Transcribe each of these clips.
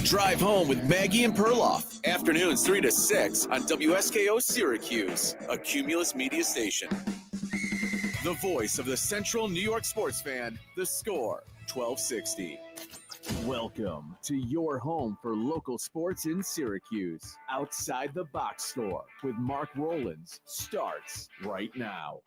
Drive Home with Maggie and Perloff. Afternoons 3 to 6 on WSKO Syracuse, a Cumulus media station. The voice of the Central New York sports fan, The Score, 1260. Welcome to your home for local sports in Syracuse. Outside the Box Score with Mark Rowlands starts right now.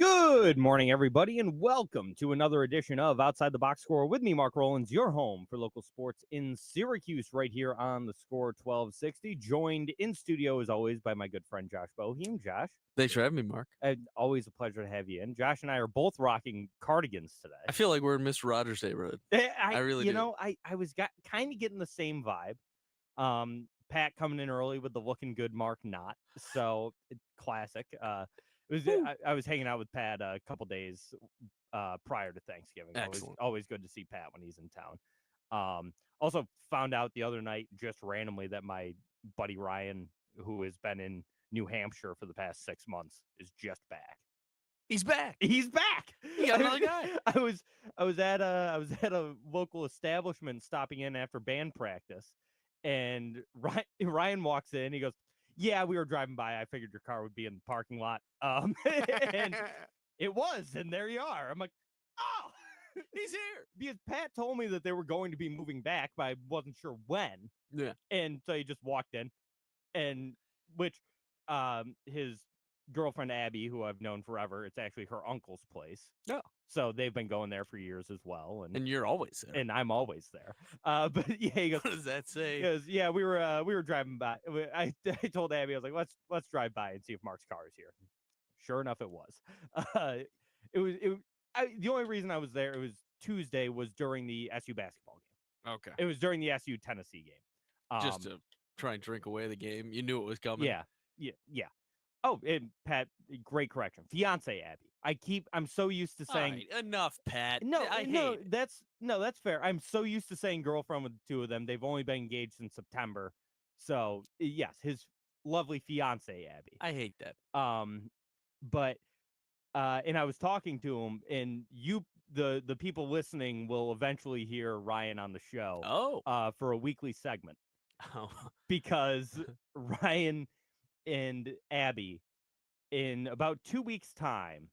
Good morning, everybody, and welcome to another edition of Outside the Box Score with me, Mark Rowlands, your home for local sports in Syracuse, right here on the Score 1260. Joined in studio, as always, by my good friend Josh Boheim. Josh. Thanks for having me, Mark. Always a pleasure to have you in. Josh and I are both rocking cardigans today. I feel like we're in Mr. Rogers' neighborhood. I really do. You know, I was kind of getting the same vibe. Pat coming in early with the looking good, Mark not. So, classic. I was hanging out with Pat a couple days prior to Thanksgiving. Always good to see Pat when he's in town. Also found out the other night just randomly that my buddy Ryan, who has been in New Hampshire for the past 6 months, is just back. He's back. He's back. He got another guy. I was at a local establishment stopping in after band practice, and Ryan walks in. He goes, "Yeah, we were driving by. I figured your car would be in the parking lot." And it was, and there you are. I'm like, oh, he's here. Because Pat told me that they were going to be moving back, but I wasn't sure when. Yeah. And so he just walked in, and his girlfriend Abby, who I've known forever, it's actually her uncle's place. Oh. So they've been going there for years as well. And you're always there. And I'm always there. But yeah, he goes, what does that say? He goes, yeah, we were driving by. I told Abby, I was like, let's drive by and see if Mark's car is here. Sure enough, it was. The only reason I was there, it was Tuesday, was during the SU basketball game. Okay. It was during the SU Tennessee game. Just to try and drink away the game. You knew it was coming. Yeah. Oh, and Pat, great correction. Fiance Abby. I'm so used to saying enough, Pat. That's fair. I'm so used to saying girlfriend with the two of them. They've only been engaged since September. So yes, his lovely fiance Abby. I hate that. But and I was talking to him, and the people listening will eventually hear Ryan on the show. For a weekly segment. Oh. Because Ryan and Abby, in about 2 weeks' time,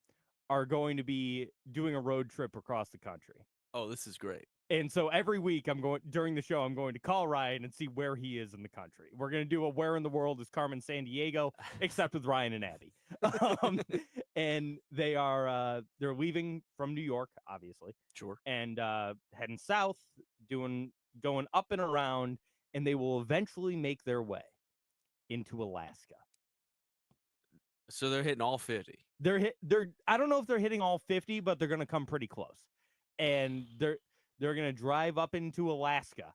are going to be doing a road trip across the country. Oh, this is great. And so every week during the show, I'm going to call Ryan and see where he is in the country. We're going to do a Where in the World is Carmen San Diego, except with Ryan and Abby. And they're leaving from New York, obviously. Sure. And heading south, going up and around, and they will eventually make their way into Alaska. So they're hitting all 50. I don't know if they're hitting all 50, but they're going to come pretty close. And they're going to drive up into Alaska.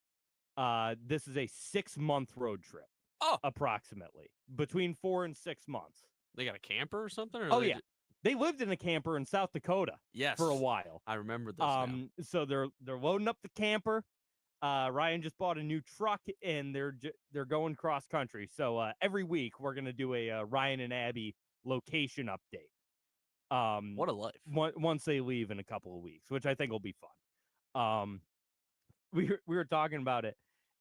This is a 6-month road trip. Oh, approximately between 4 and 6 months. They got a camper or something? Or they lived in a camper in South Dakota. Yes, for a while. I remember this. So they're loading up the camper. Ryan just bought a new truck, and they're going cross country. So every week we're gonna do a Ryan and Abby location update. What a life! Once they leave in a couple of weeks, which I think will be fun. We were talking about it,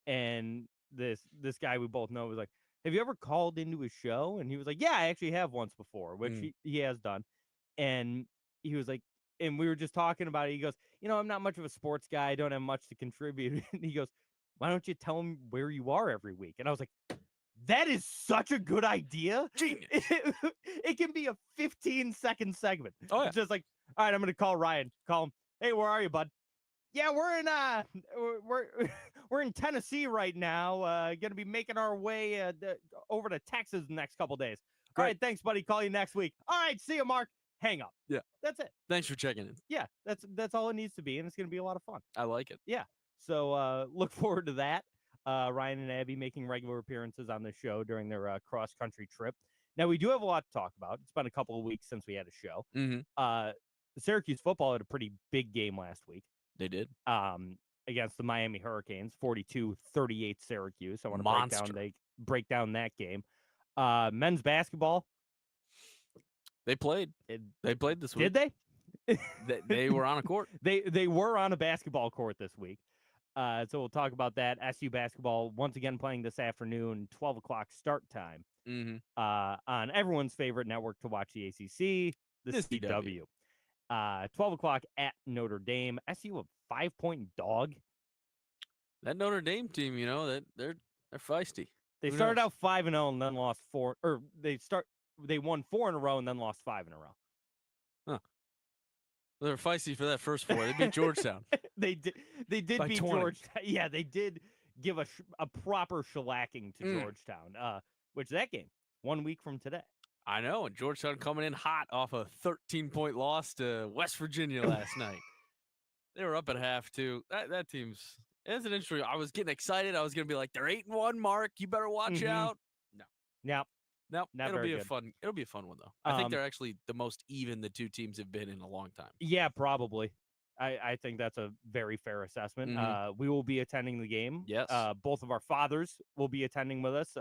and this guy we both know was like, "Have you ever called into a show?" And he was like, "Yeah, I actually have once before," which he has done. And he was like, and we were just talking about it. He goes, I'm not much of a sports guy. I don't have much to contribute. And he goes, why don't you tell him where you are every week? And I was like, that is such a good idea. Genius. It can be a 15-second segment. Oh, yeah. It's just like, all right, I'm going to call Ryan. Call him. Hey, where are you, bud? Yeah, we're in Tennessee right now. Going to be making our way over to Texas the next couple days. All right, thanks, buddy. Call you next week. All right, see you, Mark. Hang up. Yeah. That's it. Thanks for checking in. Yeah, that's all it needs to be, and it's going to be a lot of fun. I like it. Yeah. So look forward to that. Ryan and Abby making regular appearances on the show during their cross-country trip. Now, we do have a lot to talk about. It's been a couple of weeks since we had a show. Mm-hmm. Syracuse football had a pretty big game last week. They did. Against the Miami Hurricanes, 42-38 Syracuse. I want to break down that game. Men's basketball. They played. They played this week. Did they? They were on a court. They were on a basketball court this week. So we'll talk about that. SU basketball once again playing this afternoon, 12 o'clock start time. Mm-hmm. On everyone's favorite network to watch the ACC, the CW. 12 o'clock at Notre Dame. SU a 5-point dog. That Notre Dame team, that they're feisty. They started out 5-0 and then lost 4. Or they won 4 in a row and then lost 5 in a row. Huh. They were feisty for that first 4. They beat Georgetown. They did By beat 20. Georgetown. Yeah, they did give a proper shellacking to Georgetown. Which that game 1 week from today. I know, and Georgetown coming in hot off a 13-point loss to West Virginia last night. They were up at half too. That team's. It's an interesting. I was getting excited. I was gonna be like, they're 8-1. Mark, you better watch out. No, it'll be a fun. It'll be a fun one though. I think they're actually the most even the two teams have been in a long time. Yeah, probably. I think that's a very fair assessment. We will be attending the game. Yes. Both of our fathers will be attending with us.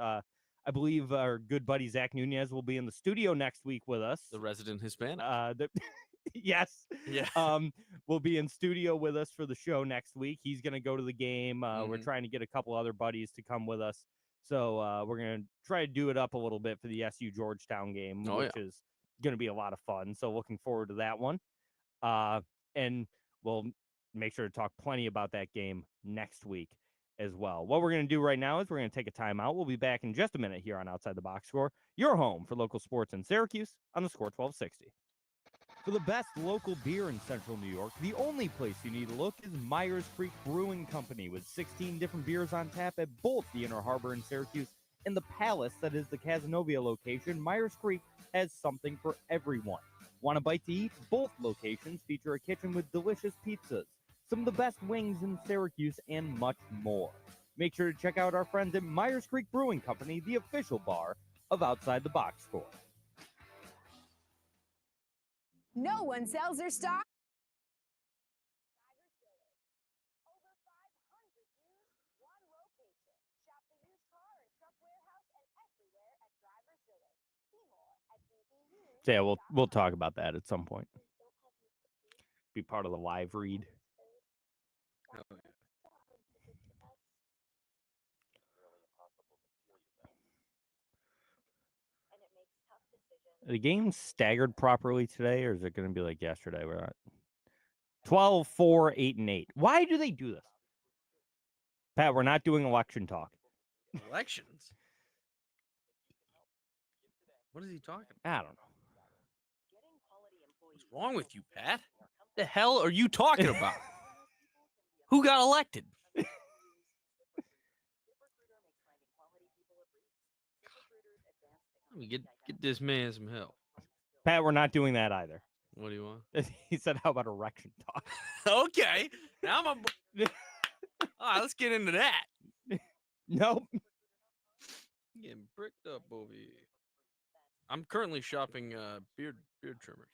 I believe our good buddy Zach Nunez will be in the studio next week with us. The resident Hispanic. Yes. Yeah. Will be in studio with us for the show next week. He's going to go to the game. We're trying to get a couple other buddies to come with us. So we're going to try to do it up a little bit for the SU Georgetown game, which is going to be a lot of fun. So looking forward to that one. And we'll make sure to talk plenty about that game next week as well. What we're going to do right now is we're going to take a timeout. We'll be back in just a minute here on Outside the Box Score, your home for local sports in Syracuse on the Score 1260. For the best local beer in Central New York, the only place you need to look is Myers Creek Brewing Company, with 16 different beers on tap at both the Inner Harbor in Syracuse and the Palace that is the Cazenovia location. Myers Creek has something for everyone. Want a bite to eat? Both locations feature a kitchen with delicious pizzas, some of the best wings in Syracuse, and much more. Make sure to check out our friends at Myers Creek Brewing Company, the official bar of Outside the Box Score. No one sells their stock. Over 500 used, one location. Shop the used car and truck warehouse and everywhere at Drivers Village. See more at DBU. So yeah, we'll talk about that at some point. Be part of the live read. Oh, yeah. Are the games staggered properly today, or is it going to be like yesterday? We're at 12, 4, 8, and 8. Why do they do this? Pat, we're not doing election talk. Elections? What is he talking I don't know. What's wrong with you, Pat? The hell are you talking about? Who got elected? Let me get this man some help. Pat, we're not doing that either. What do you want? He said, how about erection talk? Okay. Now I'm all right, let's get into that. Nope. Getting bricked up over here. I'm currently shopping beard trimmers.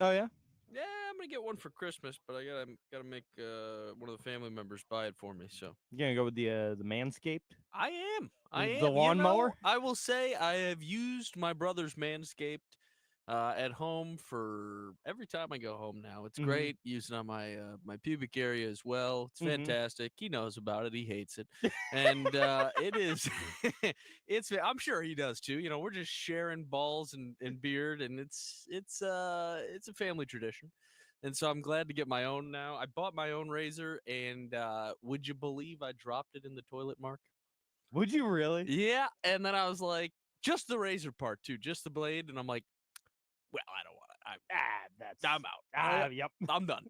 Oh, yeah? Yeah, I'm gonna get one for Christmas, but I gotta make one of the family members buy it for me. So You going to go with the Manscaped? I am. The lawnmower? I will say I have used my brother's Manscaped at home for every time I go home now. It's great using on my my pubic area as well. It's fantastic. He knows about it. He hates it. And it is I'm sure he does too. We're just sharing balls and beard, and it's a family tradition. And so I'm glad to get my own now. I bought my own razor, and would you believe I dropped it in the toilet, Mark? Would you really? Yeah. And then I was like, just the razor part too, just the blade. And I'm like, well, I don't want it. I'm out. Yep. I'm done.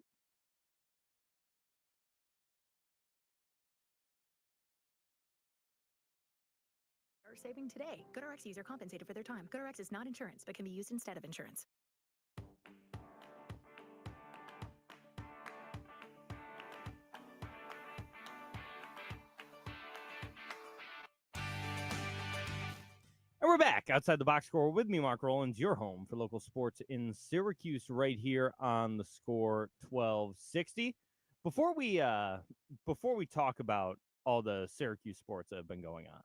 Are saving today. GoodRx users are compensated for their time. GoodRx is not insurance, but can be used instead of insurance. And we're back outside the box score with me, Mark Rowlands, your home for local sports in Syracuse, right here on the Score 1260. Before we talk about all the Syracuse sports that have been going on,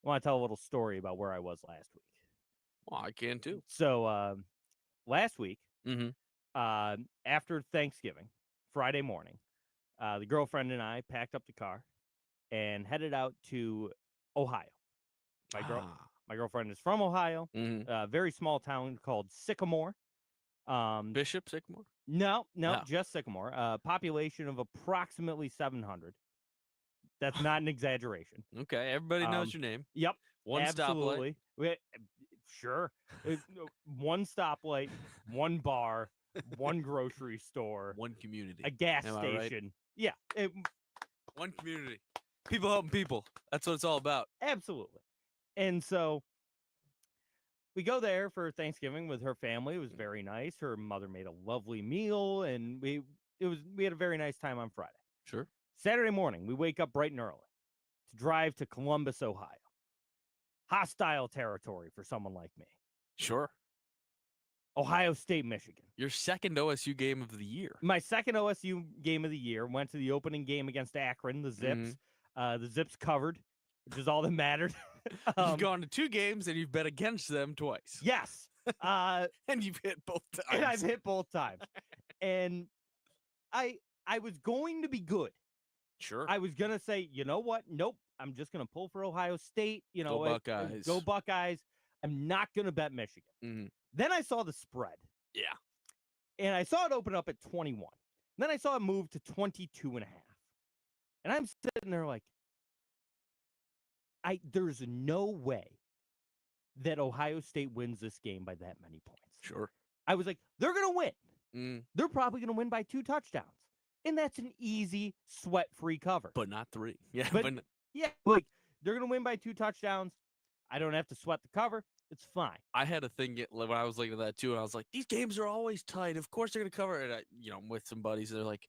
I want to tell a little story about where I was last week. Well, I can too. So last week, after Thanksgiving, Friday morning, the girlfriend and I packed up the car and headed out to Ohio. My girlfriend is from Ohio, a very small town called Sycamore. Bishop Sycamore? No, No. just Sycamore. Population of approximately 700. That's not an exaggeration. Okay, everybody knows your name. Yep. One stoplight. Absolutely. Sure. One stoplight, one bar, one grocery store, One community. a gas Am I right? station. Yeah, One community. People helping people. That's what it's all about. absolutely. And so we go there for Thanksgiving with her family. It was very nice. Her mother made a lovely meal, and we had a very nice time on Friday. Sure. Saturday morning, we wake up bright and early to drive to Columbus, Ohio. Hostile territory for someone like me. Sure. Ohio State, Michigan. Your second OSU game of the year. My second OSU game of the year. Went to the opening game against Akron, the Zips. The Zips covered, which is all that mattered. You've gone to 2 games and you've bet against them twice. Yes. And you've hit both times. And I've hit both times. And I was going to be good. Sure. I was going to say, you know what? Nope. I'm just going to pull for Ohio State. You know, Go Buckeyes. Go Buckeyes. I'm not going to bet Michigan. Then I saw the spread. Yeah. And I saw it open up at 21. Then I saw it move to 22.5. And I'm sitting there like, there's no way that Ohio State wins this game by that many points. Sure. I was like, they're going to win. They're probably going to win by 2 touchdowns. And that's an easy, sweat-free cover. But not 3. Yeah. Yeah, like, they're going to win by 2 touchdowns. I don't have to sweat the cover. It's fine. I had a thing when I was looking at that too, and I was like, these games are always tight. Of course they're going to cover it. I'm with some buddies, and they're like,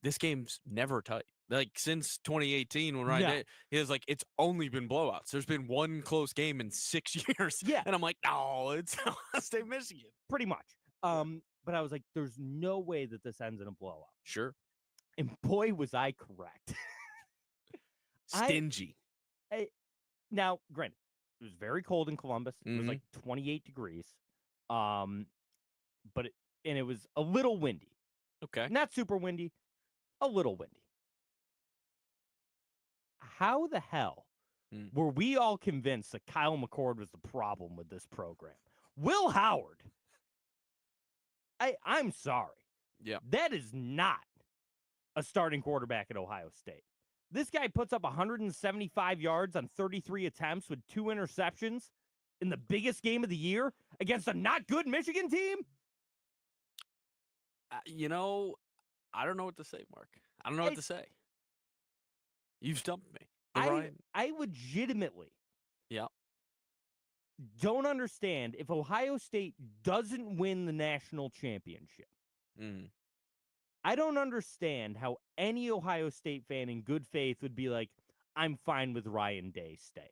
this game's never tight. Like, since 2018, when Ryan he was like, it's only been blowouts. There's been 1 close game in 6 years. Yeah. And I'm like, no, it's Ohio State, Michigan. Pretty much. But I was like, there's no way that this ends in a blowout. Sure. And boy, was I correct. Stingy. Now, granted, it was very cold in Columbus. It was like 28 degrees. But it was a little windy. Okay. Not super windy, a little windy. How the hell were we all convinced that Kyle McCord was the problem with this program? Will Howard. I'm sorry. Yeah. That is not a starting quarterback at Ohio State. This guy puts up 175 yards on 33 attempts with 2 interceptions in the biggest game of the year against a not good Michigan team? I don't know what to say, Mark. I don't know what to say. You've stumped me. I legitimately don't understand if Ohio State doesn't win the national championship. I don't understand how any Ohio State fan in good faith would be like, I'm fine with Ryan Day staying.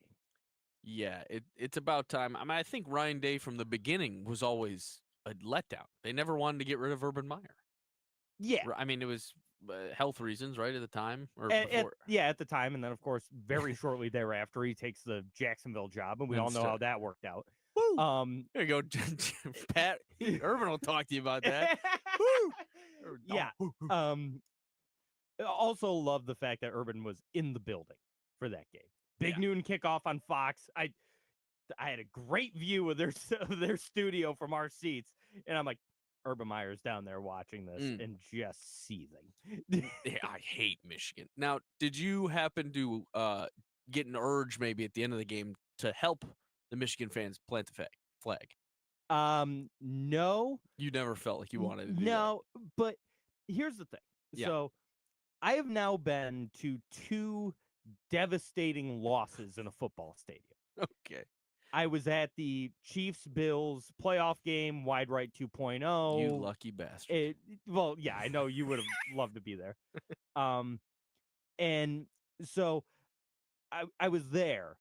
Yeah, it's about time. I mean, I think Ryan Day from the beginning was always a letdown. They never wanted to get rid of Urban Meyer. Yeah. I mean, it was health reasons, right, at the time? Or before? At the time. And then, of course, very shortly thereafter, he takes the Jacksonville job, and we all know how that worked out. Woo! There you go, Pat. Urban will talk to you about that. Woo! Yeah. Also love the fact that Urban was in the building for that game. Big noon kickoff on Fox. I had a great view of their studio from our seats, and I'm like, Urban Meyer's down there watching this and just seething. I hate Michigan. Now, did you happen to get an urge maybe at the end of the game to help the Michigan fans plant the flag? No. You never felt like you wanted to do that. But here's the thing. Yeah. So I have now been to 2 devastating losses in a football stadium. Okay. I was at the Chiefs-Bills playoff game, wide right 2.0. You lucky bastard. Well, yeah, I know you would have loved to be there. And so I was there,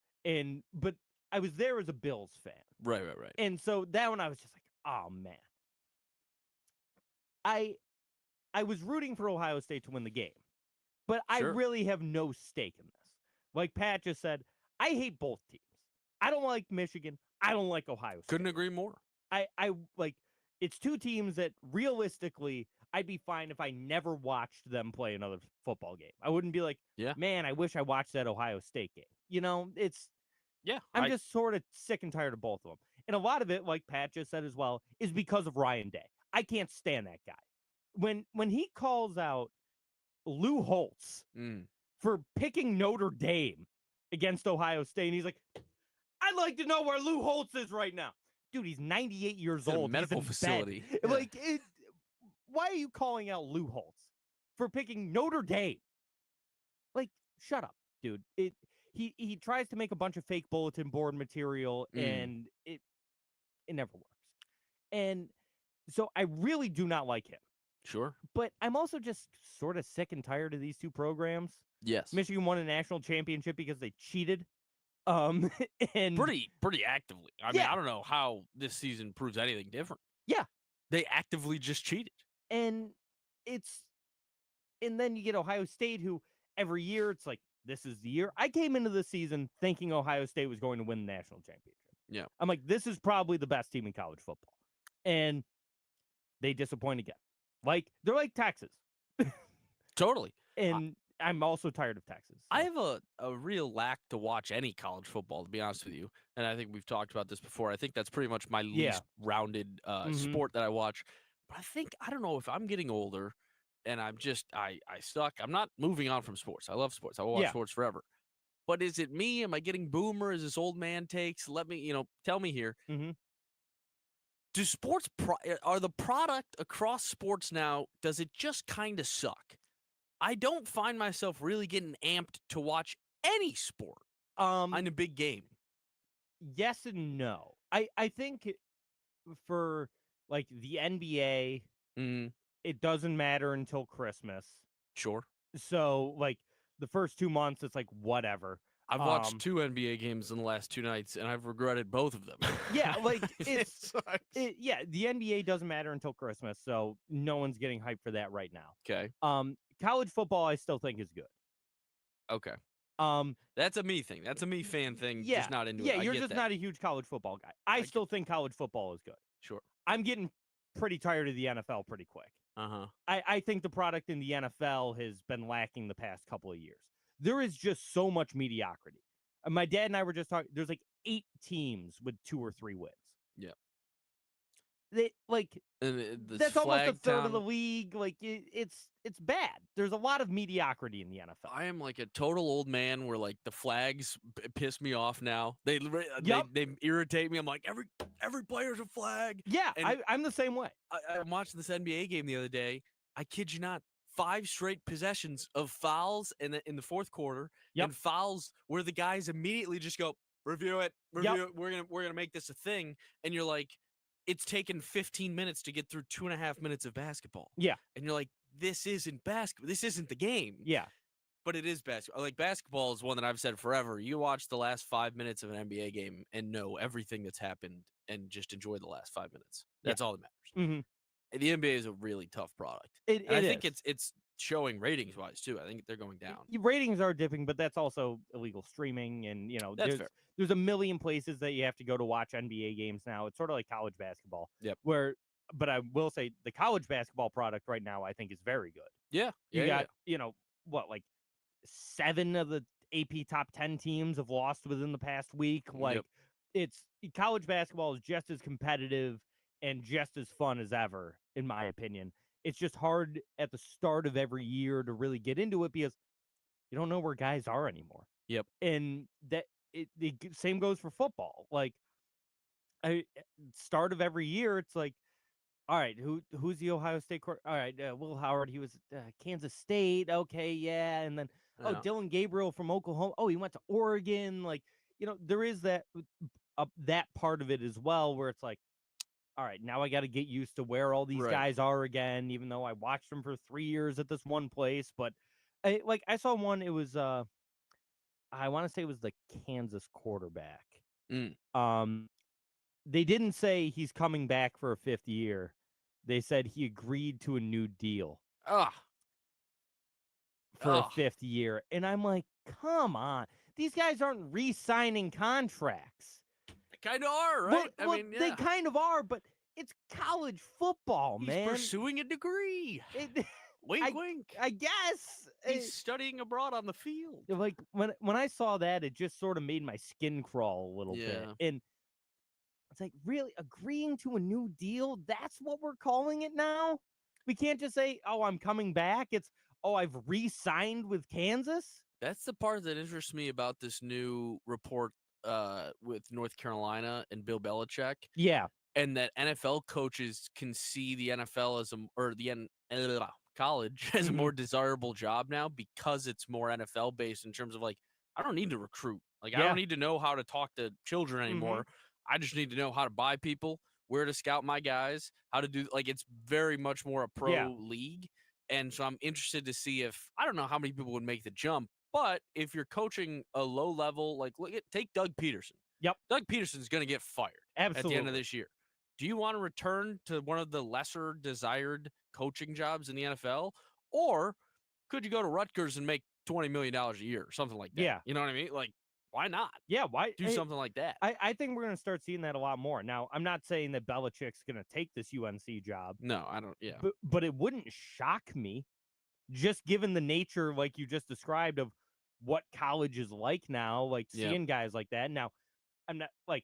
but I was there as a Bills fan. Right. And so that one I was just like, oh, man. I was rooting for Ohio State to win the game, but I really have no stake in this. Like Pat just said, I hate both teams. I don't like Michigan. I don't like Ohio State. Couldn't agree more. I like it's two teams that realistically I'd be fine if I never watched them play another football game. I wouldn't be like, Yeah. man, I wish I watched that Ohio State game. You know, Yeah. I'm just sort of sick and tired of both of them. And a lot of it, like Pat just said as well, is because of Ryan Day. I can't stand that guy. When he calls out Lou Holtz for picking Notre Dame against Ohio State, and he's like, I'd like to know where Lou Holtz is right now. Dude, he's 98 years in a old. medical he's in facility. Bed. Yeah. Like, why are you calling out Lou Holtz for picking Notre Dame? Like, shut up, dude. He tries to make a bunch of fake bulletin board material, and it never works. And so I really do not like him. Sure. But I'm also just sort of sick and tired of these two programs. Yes. Michigan won a national championship because they cheated. And pretty actively. I mean, I don't know how this season proves anything different. Yeah. They actively just cheated. And then you get Ohio State, who every year it's like, this is the year. I came into the season thinking Ohio State was going to win the national championship. Yeah. I'm like, this is probably the best team in college football. And they disappoint again. Like, they're like Texas. Totally. And I'm also tired of Texas. So. I have a real lack to watch any college football, to be honest with you. And I think we've talked about this before. I think that's pretty much my least rounded sport that I watch. But I don't know if I'm getting older and I suck. I'm not moving on from sports. I love sports. I will watch sports forever. But is it me? Am I getting boomer? Is this old man takes? Let me, tell me here. Mm-hmm. Do sports are the product across sports now? Does it just kind of suck? I don't find myself really getting amped to watch any sport on a big game. Yes and no. I think for like the NBA, it doesn't matter until Christmas. Sure. So like the first 2 months, it's like whatever. I've watched 2 NBA games in the last 2 nights, and I've regretted both of them. Yeah, like the NBA doesn't matter until Christmas, so no one's getting hyped for that right now. Okay. College football, I still think is good. Okay. That's a me thing. That's a me fan thing. Yeah, just not into it. Yeah, you're just not a huge college football guy. I still think college football is good. Sure. I'm getting pretty tired of the NFL pretty quick. I think the product in the NFL has been lacking the past couple of years. There is just so much mediocrity. My dad and I were just talking. There's like 8 teams with 2 or 3 wins. Yeah. They that's almost a third of the league. Like it's bad. There's a lot of mediocrity in the NFL. I am like a total old man where like the flags piss me off now. They irritate me. I'm like every player's a flag. Yeah, I'm the same way. I'm watching this NBA game the other day. I kid you not. 5 straight possessions of fouls in the fourth quarter, and fouls where the guys immediately just go review it. We're gonna make this a thing, and you're like, it's taken 15 minutes to get through 2.5 minutes of basketball. Yeah, and you're like, this isn't basketball. This isn't the game. Yeah, but it is basketball. Like basketball is one that I've said forever. You watch the last 5 minutes of an NBA game and know everything that's happened, and just enjoy the last 5 minutes. That's all that matters. Mm-hmm. The NBA is a really tough product. I think it's showing ratings wise too. I think they're going down. Ratings are dipping, but that's also illegal streaming, and that's fair. There's a million places that you have to go to watch NBA games now. It's sort of like college basketball. Yep. But I will say the college basketball product right now I think is very good. Yeah. You got like 7 of the AP top 10 teams have lost within the past week. Like it's college basketball is just as competitive and just as fun as ever, in my opinion. It's just hard at the start of every year to really get into it because you don't know where guys are anymore. Yep. And the same goes for football. Like, start of every year, it's like, all right, who's the Ohio State court? All right, Will Howard, he was Kansas State. Okay, yeah. And then, Dylan Gabriel from Oklahoma. Oh, he went to Oregon. Like, there is that part of it as well where it's like, all right, now I got to get used to where all these guys are again, even though I watched them for 3 years at this one place. But I saw one, it was, I want to say it was the Kansas quarterback. They didn't say he's coming back for a 5th year. They said he agreed to a new deal for a 5th year. And I'm like, come on. These guys aren't re-signing contracts. Kind of are, right? They kind of are, but it's college football, He's man. pursuing a degree. Wink, wink. I guess He's studying abroad on the field. like when I saw that, it just sort of made my skin crawl a little bit. And it's like, really, agreeing to a new deal? That's what we're calling it now? We can't just say, oh, I'm coming back. It's, oh, I've re-signed with Kansas? That's the part that interests me about this new report with North Carolina and Bill Belichick. Yeah. And that NFL coaches can see the NFL as college as a more desirable job now because it's more NFL based in terms of like, I don't need to recruit. Like, I don't need to know how to talk to children anymore. I just need to know how to buy people, where to scout my guys, how to do, like, it's very much more a pro league. And so I'm interested to see if, I don't know how many people would make the jump, but if you're coaching a low level, like, take Doug Peterson. Yep. Doug Peterson's going to get fired at the end of this year. Do you want to return to one of the lesser desired coaching jobs in the NFL? Or could you go to Rutgers and make $20 million a year or something like that? Yeah. You know what I mean? Like, why not? Yeah, why do something like that? I think we're going to start seeing that a lot more. Now, I'm not saying that Belichick's going to take this UNC job. No, I don't. Yeah. But it wouldn't shock me, just given the nature, like you just described, of what college is like now, like seeing guys like that. Now, I'm not like,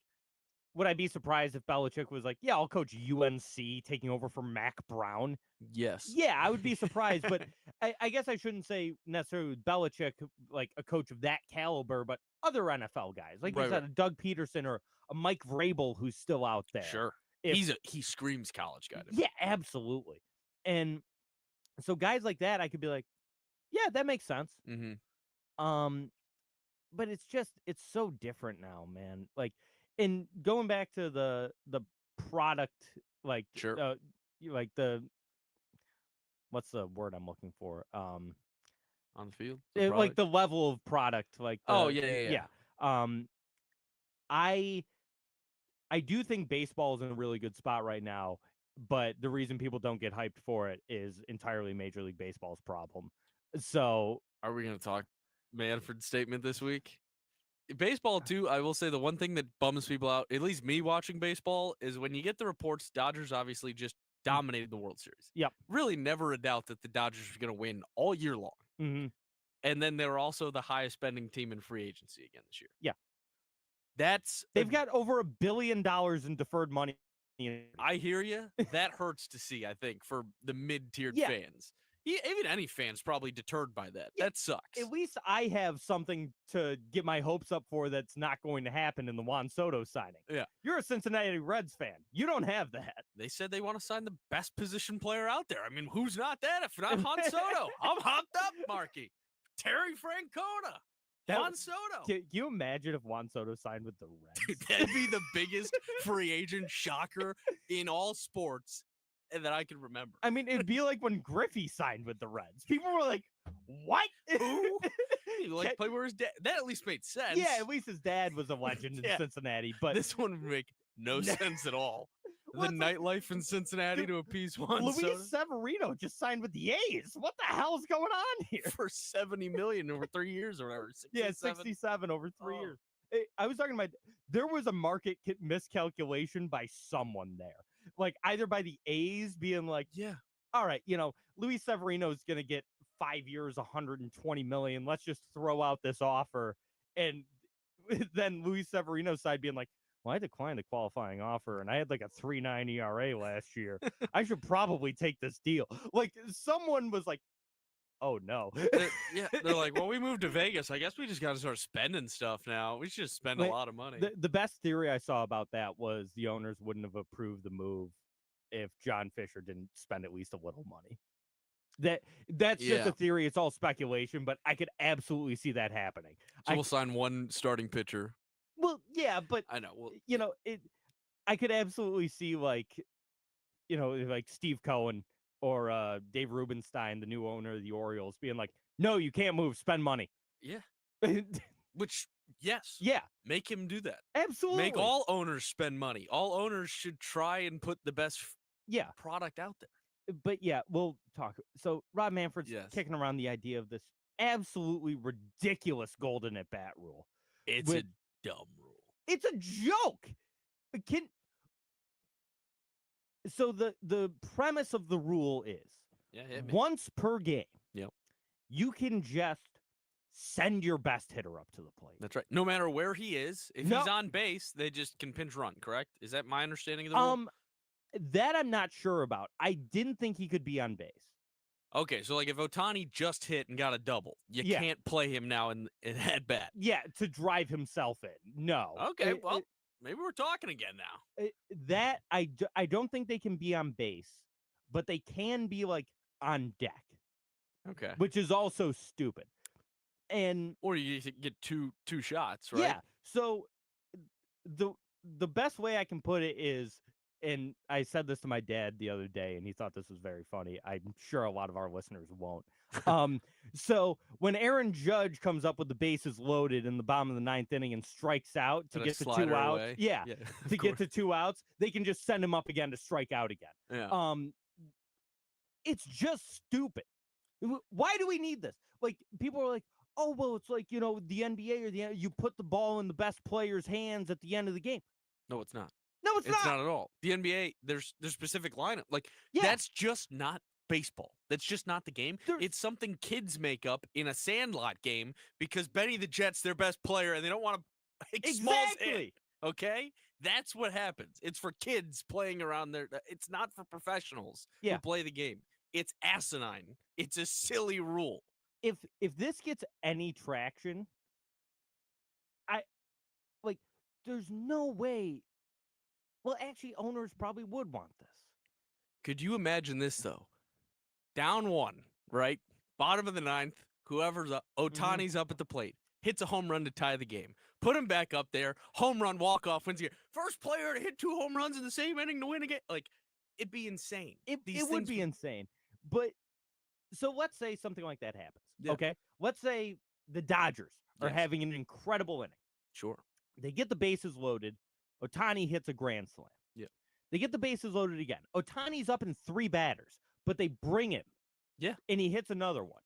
would I be surprised if Belichick was like, yeah, I'll coach UNC taking over for Mac Brown? Yes. Yeah, I would be surprised, but I guess I shouldn't say necessarily with Belichick, like a coach of that caliber, but other NFL guys. Like you said, a Doug Peterson or a Mike Vrabel who's still out there. Sure. He screams college guy to me. Yeah, absolutely. And so guys like that, I could be like, yeah, that makes sense. But it's so different now, man. Like, and going back to the product, like, like the, what's the word I'm looking for? On the field, like the level of product, like yeah. I do think baseball is in a really good spot right now, but the reason people don't get hyped for it is entirely Major League Baseball's problem. So, are we going to talk Manfred's statement this week? Baseball too, I will say the one thing that bums people out, at least me watching baseball, is when you get the reports, Dodgers obviously just dominated the World Series. Yep. Really never a doubt that the Dodgers were going to win all year long. And then they were also the highest spending team in free agency again this year. Yeah. They've got over $1 billion in deferred money. I hear you. That hurts to see, I think, for the mid-tiered fans. Even any fans probably deterred by that. That sucks. At least I have something to get my hopes up for that's not going to happen in the Juan Soto signing. Yeah. You're a Cincinnati Reds fan. You don't have that. They said they want to sign the best position player out there. I mean, who's not that if not Juan Soto? I'm hopped up, Marky. Terry Francona. Juan Soto. Can you imagine if Juan Soto signed with the Reds? Dude, that'd be the biggest free agent shocker in all sports that I can remember. I mean, it'd be like when Griffey signed with the Reds. People were like, what? Who? He like play where his dad. That at least made sense. Yeah, at least his dad was a legend in Cincinnati. But this one would make no sense at all. The nightlife in Cincinnati to appease Juan Luis Soto. Severino just signed with the A's. What the hell is going on here? For $70 million over 3 years or whatever. 67 over 3 years. I was talking about, there was a market miscalculation by someone there. Like, either by the A's being like, all right, Luis Severino is going to get 5 years, $120 million. Let's just throw out this offer. And then Luis Severino's side being like, well, I declined a qualifying offer, and I had like a 3.9 ERA last year. I should probably take this deal. Like, someone was like, oh, no. They're like, well, we moved to Vegas. I guess we just got to start spending stuff now. We should just spend a lot of money. The best theory I saw about that was the owners wouldn't have approved the move if John Fisher didn't spend at least a little money. That's just a theory. It's all speculation, but I could absolutely see that happening. So we'll sign one starting pitcher. Well, yeah, but I know. Well, I could absolutely see like Steve Cohen or Dave Rubenstein, the new owner of the Orioles, being like, no, you can't move, spend money. Yeah. Which, yes. Yeah. Make him do that. Absolutely. Make all owners spend money. All owners should try and put the best product out there. But yeah, we'll talk. So Rob Manfred's kicking around the idea of this absolutely ridiculous golden at bat rule. It's a dumb rule. It's a joke. So the premise of the rule is Yeah, hit me. once per game, Yep. you can just send your best hitter up to the plate. That's right. No matter where he is, if No. he's on base, they just can pinch run, correct? Is that my understanding of the rule? That I'm not sure about. I didn't think he could be on base. Okay, so like if Ohtani just hit and got a double, you Yeah. can't play him now in at bat. Yeah, to drive himself in. No. Okay, well, maybe we're talking again now. That I don't think they can be on base, but they can be like on deck, Okay. which is also stupid. And Or you get two shots, right? yeah, so the best way I can put it is, and I said this to my dad the other day, and he thought this was very funny. I'm sure a lot of our listeners won't. So when Aaron Judge comes up with the bases loaded in the bottom of the 9th inning and strikes out to And a get to 2 slider outs, away. yeah, of to get course. to 2 outs, they can just send him up again to strike out again. Yeah. It's just stupid. Why do we need this? Like, people are like, oh, well, it's like, the NBA or you put the ball in the best player's hands at the end of the game. No, it's not. No, it's It's not at all. The NBA, there's specific lineup. Like, Yeah. that's just not baseball. That's just not the game. It's something kids make up in a sandlot game because Benny the Jet's their best player and they don't want to pick Smalls in. Exactly. Okay? That's what happens. It's for kids playing around there. It's not for professionals Yeah. who play the game. It's asinine. It's a silly rule. If this gets any traction, there's no way. Well, actually, owners probably would want this. Could you imagine this, though? Down 1, right? Bottom of the 9th, whoever's up, Ohtani's up at the plate, hits a home run to tie the game. Put him back up there, home run, walk-off, wins the game. First player to hit 2 home runs in the same inning to win a game. Like, it'd be insane. It would be insane. But, so let's say something like that happens, okay? Let's say the Dodgers are having an incredible inning. Sure. They get the bases loaded. Ohtani hits a grand slam. Yeah. They get the bases loaded again. Ohtani's up in 3 batters, but they bring him. Yeah. And he hits another one.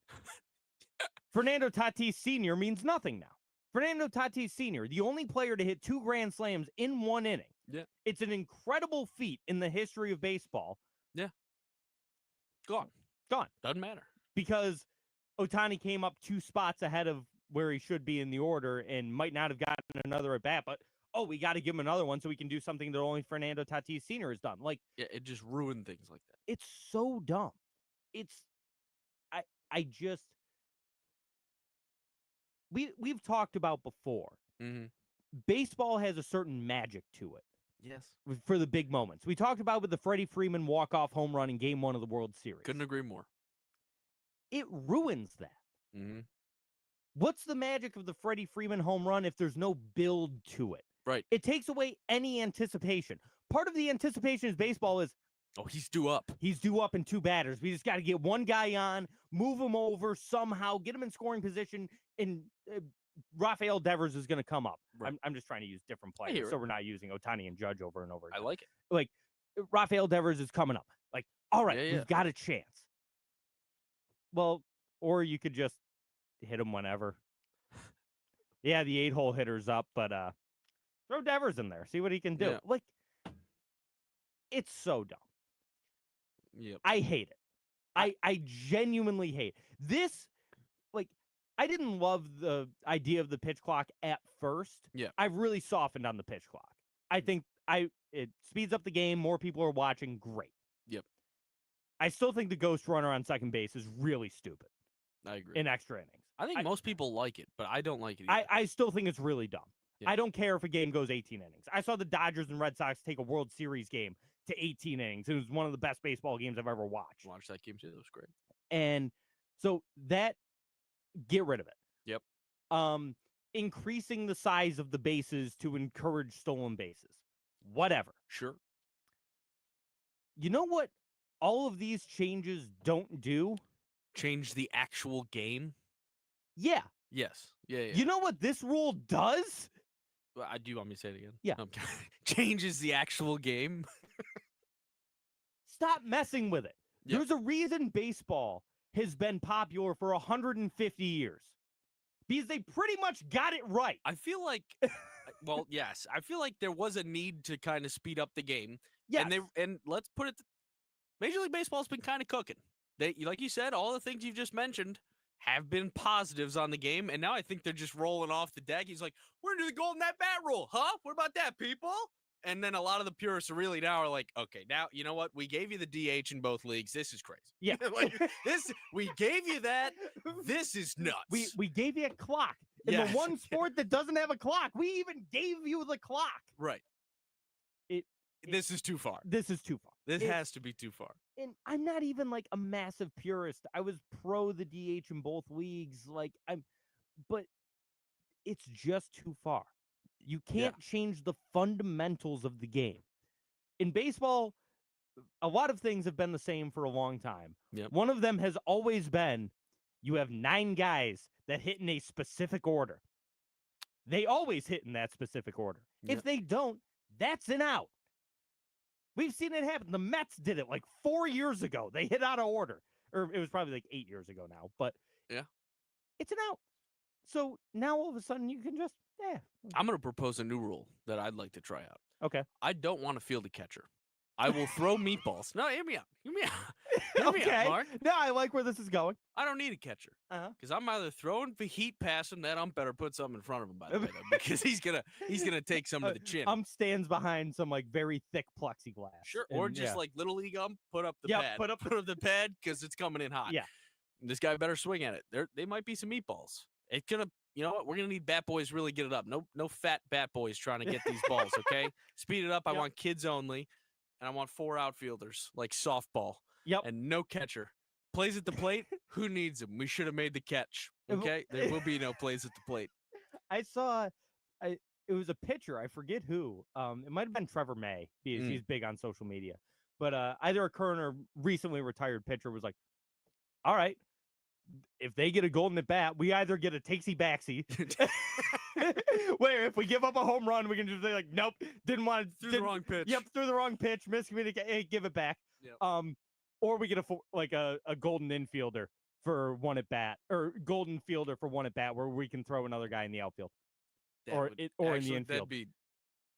Fernando Tatis Sr. means nothing now. Fernando Tatis Sr., the only player to hit 2 grand slams in 1 inning. Yeah. It's an incredible feat in the history of baseball. Yeah. Gone. Doesn't matter. Because Ohtani came up 2 spots ahead of where he should be in the order and might not have gotten another at bat, but we got to give him another one so we can do something that only Fernando Tatis Sr. has done. Like, Yeah, it just ruined things like that. it's so dumb. We've talked about before. Mm-hmm. Baseball has a certain magic to it Yes. for the big moments. We talked about with the Freddie Freeman walk-off home run in Game 1 of the World Series. Couldn't agree more. It ruins that. Mm-hmm. What's the magic of the Freddie Freeman home run if there's no build to it? Right. It takes away any anticipation. Part of the anticipation is baseball is He's due up. he's due up in 2 batters. We just got to get one guy on, move him over somehow, get him in scoring position, and Rafael Devers is going to come up. Right. I'm just trying to use different hear players, it. so we're not using Ohtani and Judge over and over I again. like it. Like, Rafael Devers is coming up. Like, all right, Yeah. we've got a chance. Well, or you could just hit him whenever. Yeah, the 8-hole hitter's up, but throw Devers in there. See what he can do. Yeah. Like, it's so dumb. Yep. I hate it. I genuinely hate it. This. Like, I didn't love the idea of the pitch clock at first. Yeah. I've really softened on the pitch clock. I think it speeds up the game. More people are watching. Great. Yep. I still think the ghost runner on second base is really stupid I agree. in extra innings. I think most people like it, but I don't like it either. I still think it's really dumb. Yeah. I don't care if a game goes 18 innings. I saw the Dodgers and Red Sox take a World Series game to 18 innings. It was one of the best baseball games I've ever watched. Watch that game too. That was great. And so get rid of it. Yep. Increasing the size of the bases to encourage stolen bases. Whatever. Sure. You know what all of these changes don't do? Change the actual game. Yeah. Yes. Yeah. You know what this rule does? Well, do you want me to say it again? Yeah. Okay. Changes the actual game. Stop messing with it. Yep. There's a reason baseball has been popular for 150 years. Because they pretty much got it right. I feel like, well, yes, I feel like there was a need to kind of speed up the game Yes. And let's put it, Major League Baseball's been kind of cooking. They, like you said, all the things you've just mentioned have been positives on the game, and now I think they're just rolling off the deck. He's like, we're going to do the golden at bat rule, huh? What about that, people? And then a lot of the purists are really now are like, okay, now, you know what? We gave you the DH in both leagues. This is crazy. Yeah. We gave you that. This is nuts. We gave you a clock. In Yes. the one sport that doesn't have a clock, we even gave you the clock. Right. This is too far. This is too far. This has to be too far. And I'm not even like a massive purist. I was pro the DH in both leagues. But it's just too far. You can't change the fundamentals of the game. In baseball, a lot of things have been the same for a long time. Yep. One of them has always been you have 9 guys that hit in a specific order. They always hit in that specific order. Yep. If they don't, that's an out. We've seen it happen. The Mets did it like 4 years ago. They hit out of order. Or it was probably like 8 years ago now. But yeah, it's an out. So now all of a sudden you can just, I'm going to propose a new rule that I'd like to try out. Okay. I don't want to field a catcher. I will throw meatballs. No, hear me out. Hear me out, Mark. No, I like where this is going. I don't need a catcher because I'm either throwing the heat pass him. That ump better put something in front of him, by the way, though, because he's gonna take some to the chin. Stands behind some like very thick plexiglass. Sure, or just like little league put up the pad. Put up the pad because it's coming in hot. Yeah, this guy better swing at it. They might be some meatballs. It's gonna. You know what? We're gonna need bat boys to really get it up. No fat bat boys trying to get these balls. Okay, speed it up. I want kids only. And I want 4 outfielders, like softball. Yep. And no catcher. Plays at the plate? Who needs him? We should have made the catch. Okay? There will be no plays at the plate. I saw it was a pitcher. I forget who. It might have been Trevor May because he's big on social media. But either a current or recently retired pitcher was like, all right, if they get a golden at bat, we either get a takesy backsy. Where if we give up a home run, we can just say like, nope, didn't want to the wrong pitch. Yep, threw the wrong pitch, miscommunication, give it back. Yep. Or we get a golden infielder for one at bat, or golden fielder for one at bat, where we can throw another guy in the outfield, or in the infield.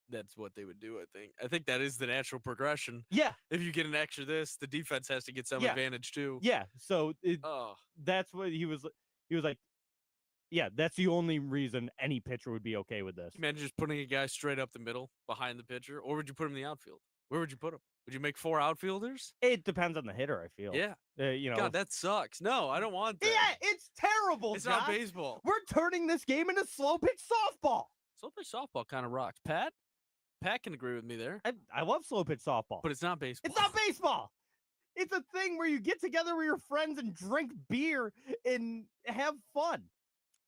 That's what they would do. I think that is the natural progression. Yeah. If you get an extra the defense has to get some advantage too. Yeah. So that's what he was like. Yeah, that's the only reason any pitcher would be okay with this. Imagine just putting a guy straight up the middle behind the pitcher, or would you put him in the outfield? Where would you put him? Would you make 4 outfielders? It depends on the hitter, I feel. Yeah. God, that sucks. No, I don't want that. Yeah, it's terrible. It's not baseball. We're turning this game into slow pitch softball. Slow pitch softball kind of rocks. Pat can agree with me there. I love slow pitch softball. But it's not baseball. It's not baseball. It's a thing where you get together with your friends and drink beer and have fun.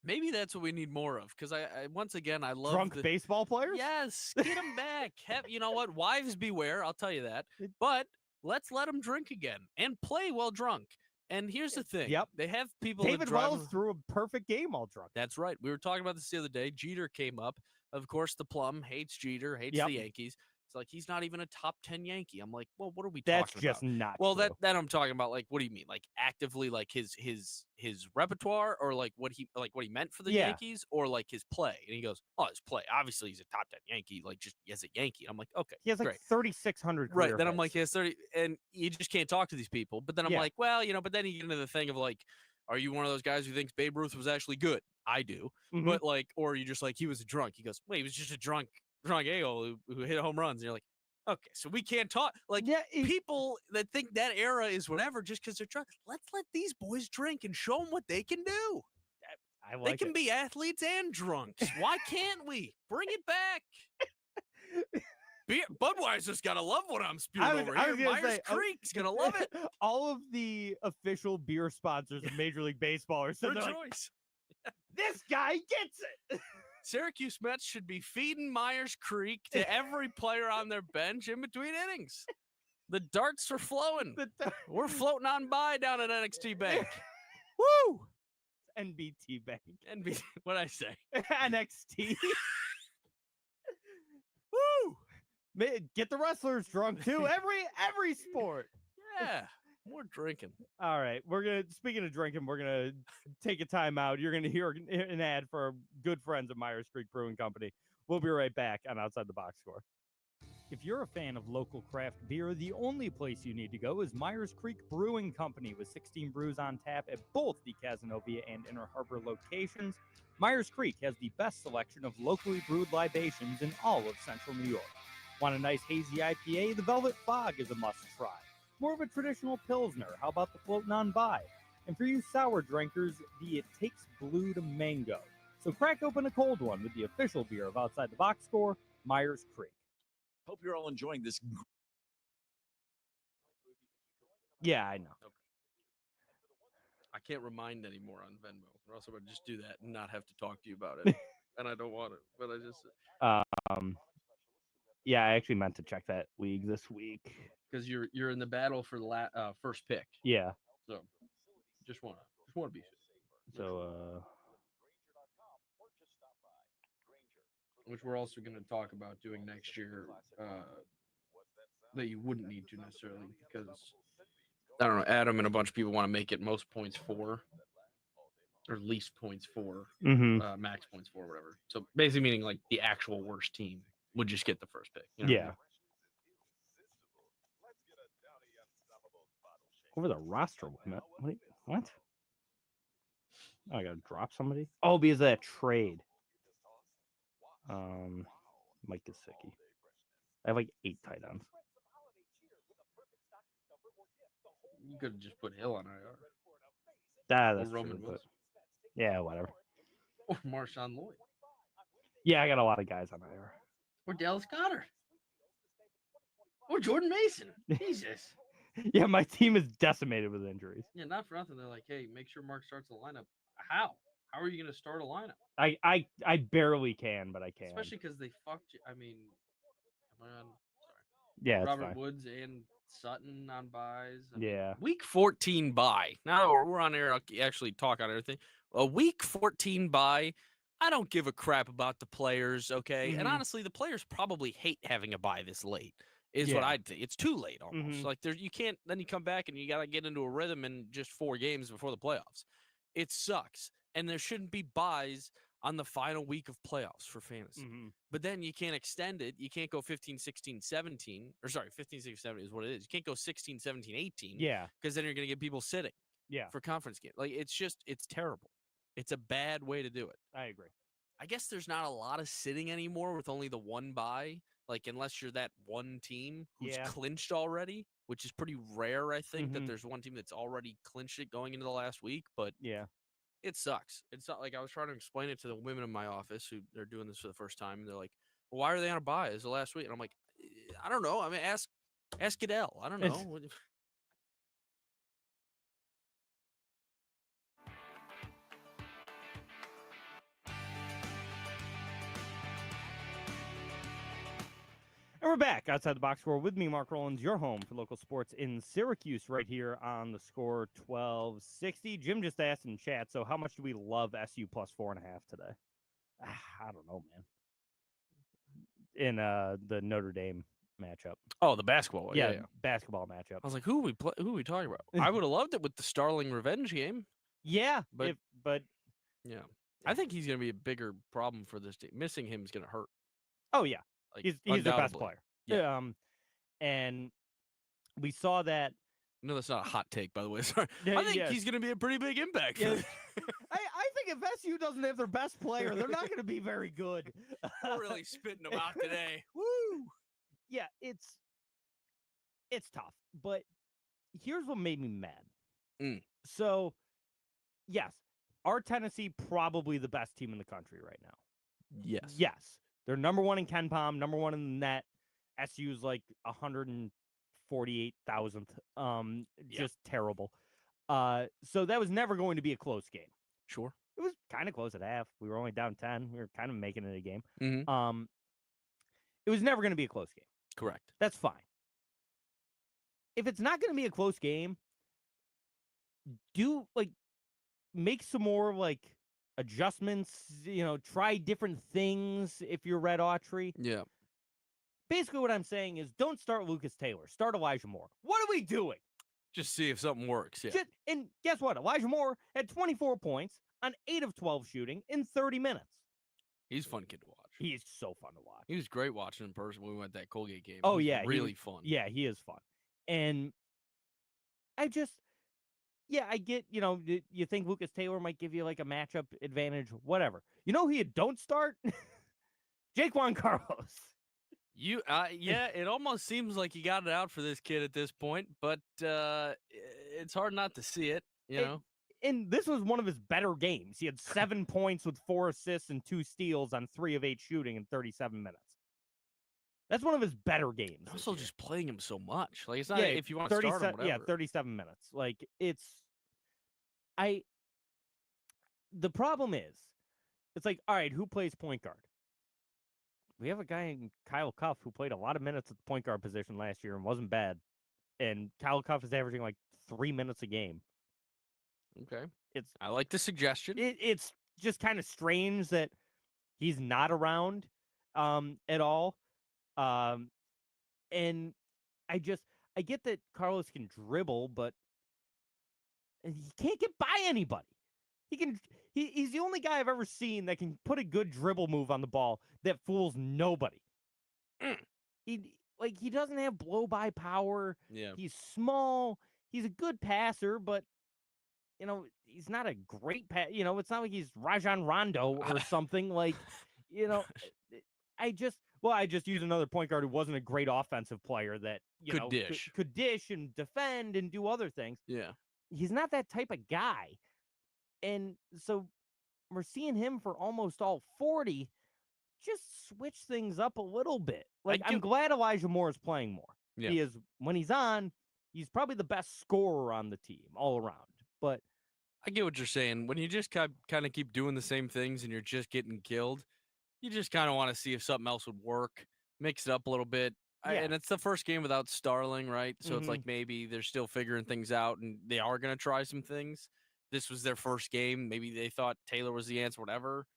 Maybe that's what we need more of, because I once again, I love drunk baseball players. Yes, get them back. You know what? Wives beware. I'll tell you that. But let's let them drink again and play while drunk. And here's the thing. Yep. They have people. David Wells threw a perfect game all drunk. That's right. We were talking about this the other day. Jeter came up. Of course, the Plum hates Jeter, hates the Yankees. It's like he's not even a top 10 Yankee. I'm like, well, what are we talking about? That's just not well, true. that I'm talking about. Like, what do you mean? Like actively, like his repertoire, or like what he meant for the Yankees, or like his play? And he goes, oh, his play. Obviously, he's a top 10 Yankee. Like just as a Yankee. I'm like, okay, he has like 3,600. Right. Then I'm like, he has 30, and you just can't talk to these people. But then I'm like, well, but then you get into the thing of like, are you one of those guys who thinks Babe Ruth was actually good? I do. Mm-hmm. But like, or you just like, he was a drunk. He goes, wait, he was just a drunk a-hole who hit home runs. And you're like, okay, so we can't talk. Like, people that think that era is whatever just because they're drunk. Let's let these boys drink and show them what they can do. They can be athletes and drunks. Why can't we? Bring it back. Budweiser's got to love what I'm spewing over here. Myers Creek's going to love it. All of the official beer sponsors of Major League Baseball are saying, Rejoice. This guy gets it. Syracuse Mets should be feeding Myers Creek to every player on their bench in between innings. The darts are flowing. We're floating on by down at NXT Bank. Woo! NBT Bank. NBT. What'd I say? NXT. Woo! Get the wrestlers drunk too. Every sport. Yeah. More drinking. All right. Speaking of drinking, we're going to take a time out. You're going to hear an ad for our good friends at Myers Creek Brewing Company. We'll be right back on Outside the Box Score. If you're a fan of local craft beer, the only place you need to go is Myers Creek Brewing Company with 16 brews on tap at both the Cazenovia and Inner Harbor locations. Myers Creek has the best selection of locally brewed libations in all of central New York. Want a nice hazy IPA? The Velvet Fog is a must-try. More of a traditional Pilsner, how about the Floatin' on By? And for you sour drinkers, the It Takes Blue to Mango. So crack open a cold one with the official beer of Outside the Box Score, Myers Creek. Hope you're all enjoying this. Yeah, I know. I can't remind anymore on Venmo, or else I would just do that and not have to talk to you about it. And I don't want it, but I just Yeah, I actually meant to check that league this week. because you're in the battle for the first pick, Yeah. so just wanna be sure. So Which we're also going to talk about doing next year. That you wouldn't need to necessarily because I don't know. Adam and a bunch of people want to make it most points for, or least points for, max points for, whatever. So basically, meaning like the actual worst team would just get the first pick. You know what I yeah. mean? Over the roster. What? Oh, I gotta drop somebody. Oh, because of that trade. Mike Gesicki. I have like 8 tight ends. You could have just put Hill on IR. That's Roman true, but Wilson. yeah, whatever. Or Marshawn Lloyd. Yeah, I got a lot of guys on IR. Or Dallas Goedert. Or Jordan Mason. Jesus. Yeah, my team is decimated with injuries. Yeah, not for nothing. They're like, hey, make sure Mark starts the lineup. How? How are you going to start a lineup? I barely can, but I can. Especially because they fucked you. I mean, sorry. Yeah, it's Robert fine. Woods and Sutton on buys. Yeah. Week 14 bye. Now that we're on air, I'll actually talk on everything. A week 14 bye. I don't give a crap about the players, okay? And honestly, the players probably hate having a bye this late. Is what I'd think. It's too late almost. Like you can't. Then you come back and you got to get into a rhythm in just 4 games before the playoffs. It sucks, and there shouldn't be buys on the final week of playoffs for fantasy. But then you can't extend it. You can't go 15, 16, 17. Or sorry, 15, 16, 17 is what it is. You can't go 16, 17, 18. Yeah. Because then you're going to get people sitting. Yeah. For conference game. Like it's terrible. It's a bad way to do it. I agree. I guess there's not a lot of sitting anymore with only the one bye. Like unless you're that one team who's clinched already, which is pretty rare. I think that there's one team that's already clinched it going into the last week. But yeah. It sucks. It's not like I was trying to explain it to the women in my office who they're doing this for the first time. And they're like, well, why are they on a bye? It's the last week. And I'm like, I don't know. I mean, ask Goodell. I don't know. And we're back outside the box score with me, Mark Rowlands, your home for local sports in Syracuse, right here on the Score 1260. Jim just asked in chat, so how much do we love SU plus 4.5 today? I don't know, man. In the Notre Dame matchup. Oh, the basketball one. Yeah, basketball matchup. I was like, who are we talking about? I would have loved it with the Starling revenge game. Yeah, but yeah, I think he's going to be a bigger problem for this team. Missing him is going to hurt. Oh yeah. Like, he's their best player. Yeah. And we saw that. No, that's not a hot take, by the way. Sorry. I think he's going to be a pretty big impact. Yeah. I think if SU doesn't have their best player, they're not going to be very good. We're really spitting them out today. Woo! Yeah, it's tough. But here's what made me mad. So, yes, are Tennessee probably the best team in the country right now? Yes. Yes. They're number 1 in Ken Pom, number 1 in the net. SU's like 148,000th. Just terrible. So that was never going to be a close game. Sure. It was kind of close at half. We were only down 10. We were kind of making it a game. It was never going to be a close game. Correct. That's fine. If it's not going to be a close game, make some more adjustments, try different things if you're Red Autry. Yeah. Basically what I'm saying is don't start Lucas Taylor. Start Elijah Moore. What are we doing? Just see if something works. Yeah. And guess what? Elijah Moore had 24 points on 8 of 12 shooting in 30 minutes. He's a fun kid to watch. He's so fun to watch. He was great watching in person when we went to that Colgate game. Oh, He's yeah, really fun. Yeah, he is fun. And I just, I get, you think Lucas Taylor might give you like a matchup advantage, whatever. You know who you don't start? Jaquan Carlos. Yeah, it almost seems like you got it out for this kid at this point, but it's hard not to see it, you know? And this was one of his better games. He had 7 points with 4 assists and 2 steals on 3 of 8 shooting in 37 minutes. That's one of his better games. Also, just playing him so much. Like, it's not if you want to start him, whatever. Yeah, 37 minutes. Like, the problem is, it's like, all right, who plays point guard? We have a guy in Kyle Cuff who played a lot of minutes at the point guard position last year and wasn't bad. And Kyle Cuff is averaging like 3 minutes a game. Okay. I like the suggestion. It's just kind of strange that he's not around at all. And I get that Carlos can dribble, but he can't get by anybody. He's the only guy I've ever seen that can put a good dribble move on the ball that fools nobody. He doesn't have blow by power. Yeah. He's small. He's a good passer, but he's not a great it's not like he's Rajon Rondo or something. Like, I just used another point guard who wasn't a great offensive player that could dish and defend and do other things. Yeah. He's not that type of guy. And so we're seeing him for almost all 40. Just switch things up a little bit. Like, I'm glad Elijah Moore is playing more. Yeah. He is, when he's on, he's probably the best scorer on the team all around. But I get what you're saying. When you just kind of keep doing the same things and you're just getting killed, you just kind of want to see if something else would work, mix it up a little bit. And it's the first game without Starling, right? So it's like maybe they're still figuring things out and they are going to try some things. This was their first game. Maybe they thought Taylor was the answer, whatever.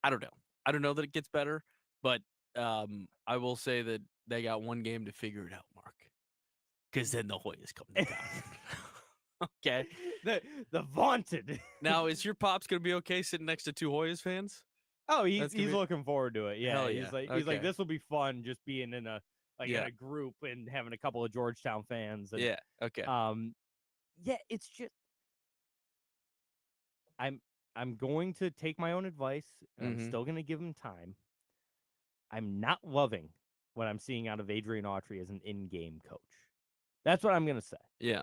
I don't know. I don't know that it gets better, but I will say that they got one game to figure it out, Mark. Because then the Hoyas come to town. Okay. The vaunted. Now, is your pops going to be okay sitting next to 2 Hoyas fans? Oh, he's looking forward to it. Yeah. Hell yeah. He's like, this will be fun just being in in a group and having a couple of Georgetown fans. And, yeah. Okay. It's just I'm going to take my own advice, and I'm still going to give him time. I'm not loving what I'm seeing out of Adrian Autry as an in-game coach. That's what I'm going to say. Yeah.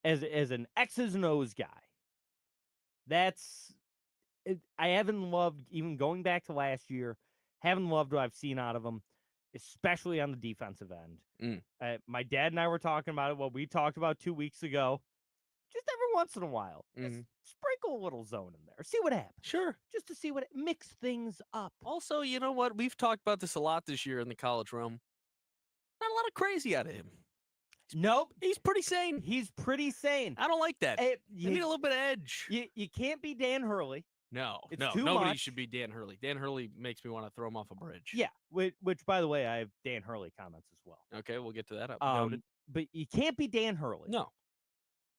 As an X's and O's guy, I haven't loved, even going back to last year, haven't loved what I've seen out of him, especially on the defensive end. My dad and I were talking about it, what we talked about 2 weeks ago. Just every once in a while, just sprinkle a little zone in there. See what happens. Sure. Just to see mix things up. Also, you know what? We've talked about this a lot this year in the college realm. Not a lot of crazy out of him. Nope. He's pretty sane. He's pretty sane. I don't like that. You need a little bit of edge. You can't be Dan Hurley. No, too nobody much. should be Dan Hurley. Dan Hurley makes me want to throw him off a bridge. Yeah, which by the way, I have Dan Hurley comments as well. Okay, we'll get to that. Noted. But you can't be Dan Hurley. No.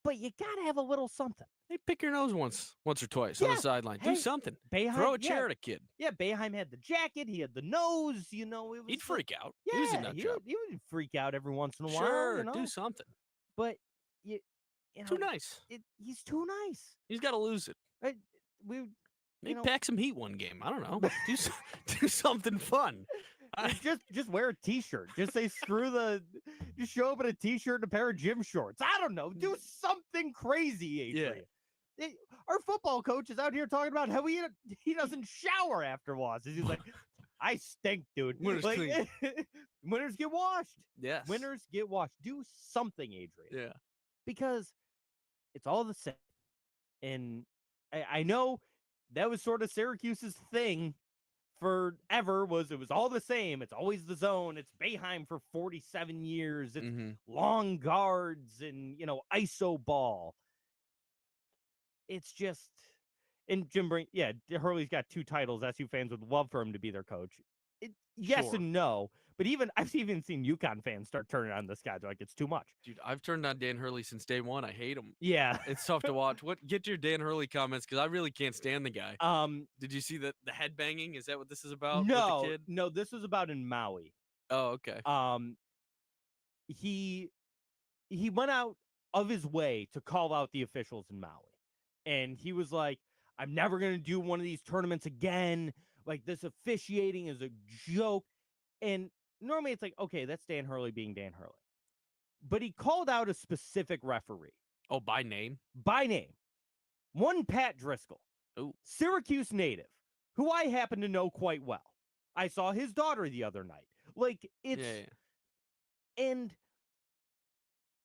But you got to have a little something. Hey, pick your nose once or twice on the sideline. Hey, do something. Boeheim, Throw a chair at a kid. Yeah, Boeheim had the jacket. He had the nose. It was He'd freak out. Yeah, he was a nut job. He would freak out every once in a while. Sure, do something. But too nice. He's too nice. He's got to lose it. Maybe pack some heat one game. I don't know. do something fun. Just wear a t-shirt. Just say just show up in a t-shirt and a pair of gym shorts. I don't know. Do something crazy, Adrian. Yeah. Our football coach is out here talking about how he doesn't shower after losses. He's like, I stink, dude. Winners clean. Winners get washed. Yes. Winners get washed. Do something, Adrian. Yeah. Because it's all the same. And I know that was sort of Syracuse's thing forever, it was all the same. It's always the zone. It's Boeheim for 47 years. It's long guards and, ISO ball. It's just, and Hurley's got 2 titles. SU fans would love for him to be their coach. Yes Sure. and no, But I've even seen UConn fans start turning on this guy. They're like, it's too much. Dude, I've turned on Dan Hurley since day one. I hate him. Yeah. It's tough to watch. Get to your Dan Hurley comments because I really can't stand the guy. Did you see the head banging? Is that what this is about? With the kid? No, this was about in Maui. Oh, okay. He went out of his way to call out the officials in Maui. And he was like, I'm never going to do one of these tournaments again. Like, this officiating is a joke. And normally it's like, okay, that's Dan Hurley being Dan Hurley. But he called out a specific referee. Oh, by name? By name. One Pat Driscoll. Ooh. Syracuse native, who I happen to know quite well. I saw his daughter the other night. Like, it's... Yeah. And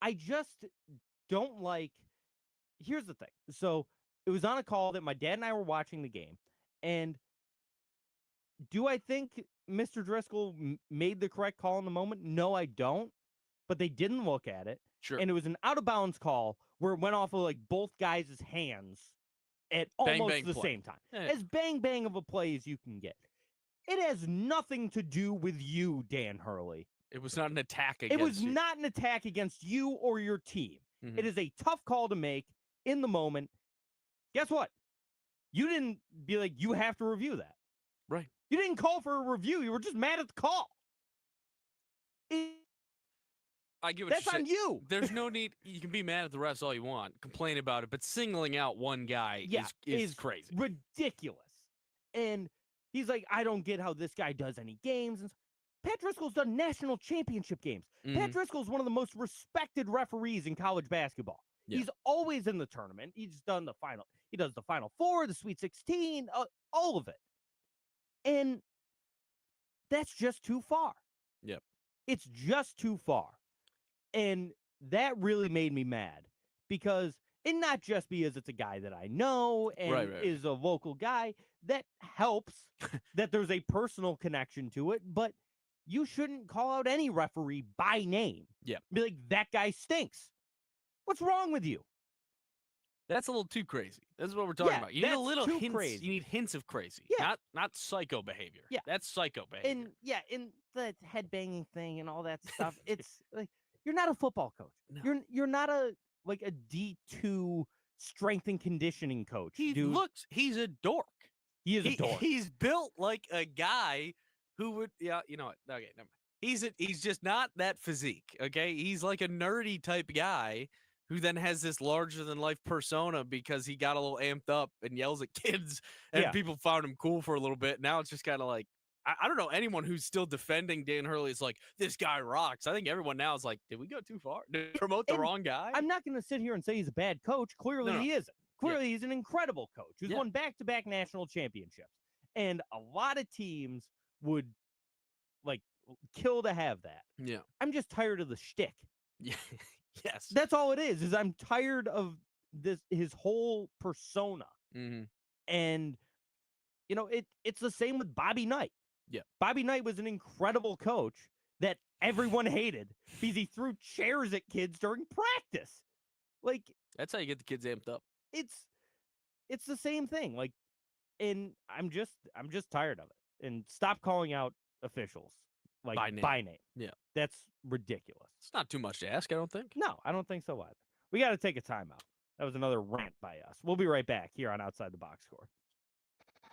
I just don't like... Here's the thing. So, it was on a call that my dad and I were watching the game. And do I think Mr. Driscoll made the correct call in the moment? No, I don't. But they didn't look at it. Sure. And it was an out-of-bounds call where it went off of, like, both guys' hands at almost bang the play. same time. Yeah. As bang-bang of a play as you can get. It has nothing to do with you, Dan Hurley. It was not an attack against It was you. not an attack against you or your team. Mhm. It is a tough call to make in the moment. Guess what? You didn't be like, you have to review that. Right. You didn't call for a review. You were just mad at the call. I get what That's you're on saying. you. There's no need. You can be mad at the refs all you want, complain about it, but singling out one guy is crazy. Ridiculous. And he's like, I don't get how this guy does any games. And Pat Driscoll's done national championship games. Pat Driscoll's one of the most respected referees in college basketball. Yeah. He's always in the tournament. He's done the final. He does the Final Four, the Sweet 16, all of it. And that's just too far. Yep. It's just too far. And that really made me mad because, and not just because it's a guy that I know and Right. is a local guy, that helps that there's a personal connection to it, but you shouldn't call out any referee by name. Yeah. Be like, that guy stinks. What's wrong with you? That's a little too crazy. That's what we're talking about. You need a little too hints. crazy. You need hints of crazy. Yeah. Not psycho behavior. Yeah. That's psycho behavior. And the headbanging thing and all that stuff, it's like, you're not a football coach. No. You're not a D2 strength and conditioning coach. He's a dork. He is a dork. He's built like a guy who would, you know what? Okay, never mind. He's just not that physique, okay? He's like a nerdy type guy who then has this larger than life persona because he got a little amped up and yells at kids and people found him cool for a little bit. Now it's just kind of like, I don't know anyone who's still defending Dan Hurley is like, this guy rocks. I think everyone now is like, did we go too far? Did we promote the wrong guy? I'm not going to sit here and say he's a bad coach. Clearly he isn't. Clearly he's an incredible coach who's won back-to-back national championships. And a lot of teams would like kill to have that. Yeah. I'm just tired of the shtick. Yeah. Yes. That's all it is I'm tired of his whole persona. Mm-hmm. And, you know, it's the same with Bobby Knight. Yeah. Bobby Knight was an incredible coach that everyone hated because he threw chairs at kids during practice. Like, that's how you get the kids amped up. It's the same thing. Like, and I'm just tired of it. And stop calling out officials like by name. Yeah. That's ridiculous. It's not too much to ask, I don't think. No, I don't think so either. We got to take a timeout. That was another rant by us. We'll be right back here on Outside the Box Score.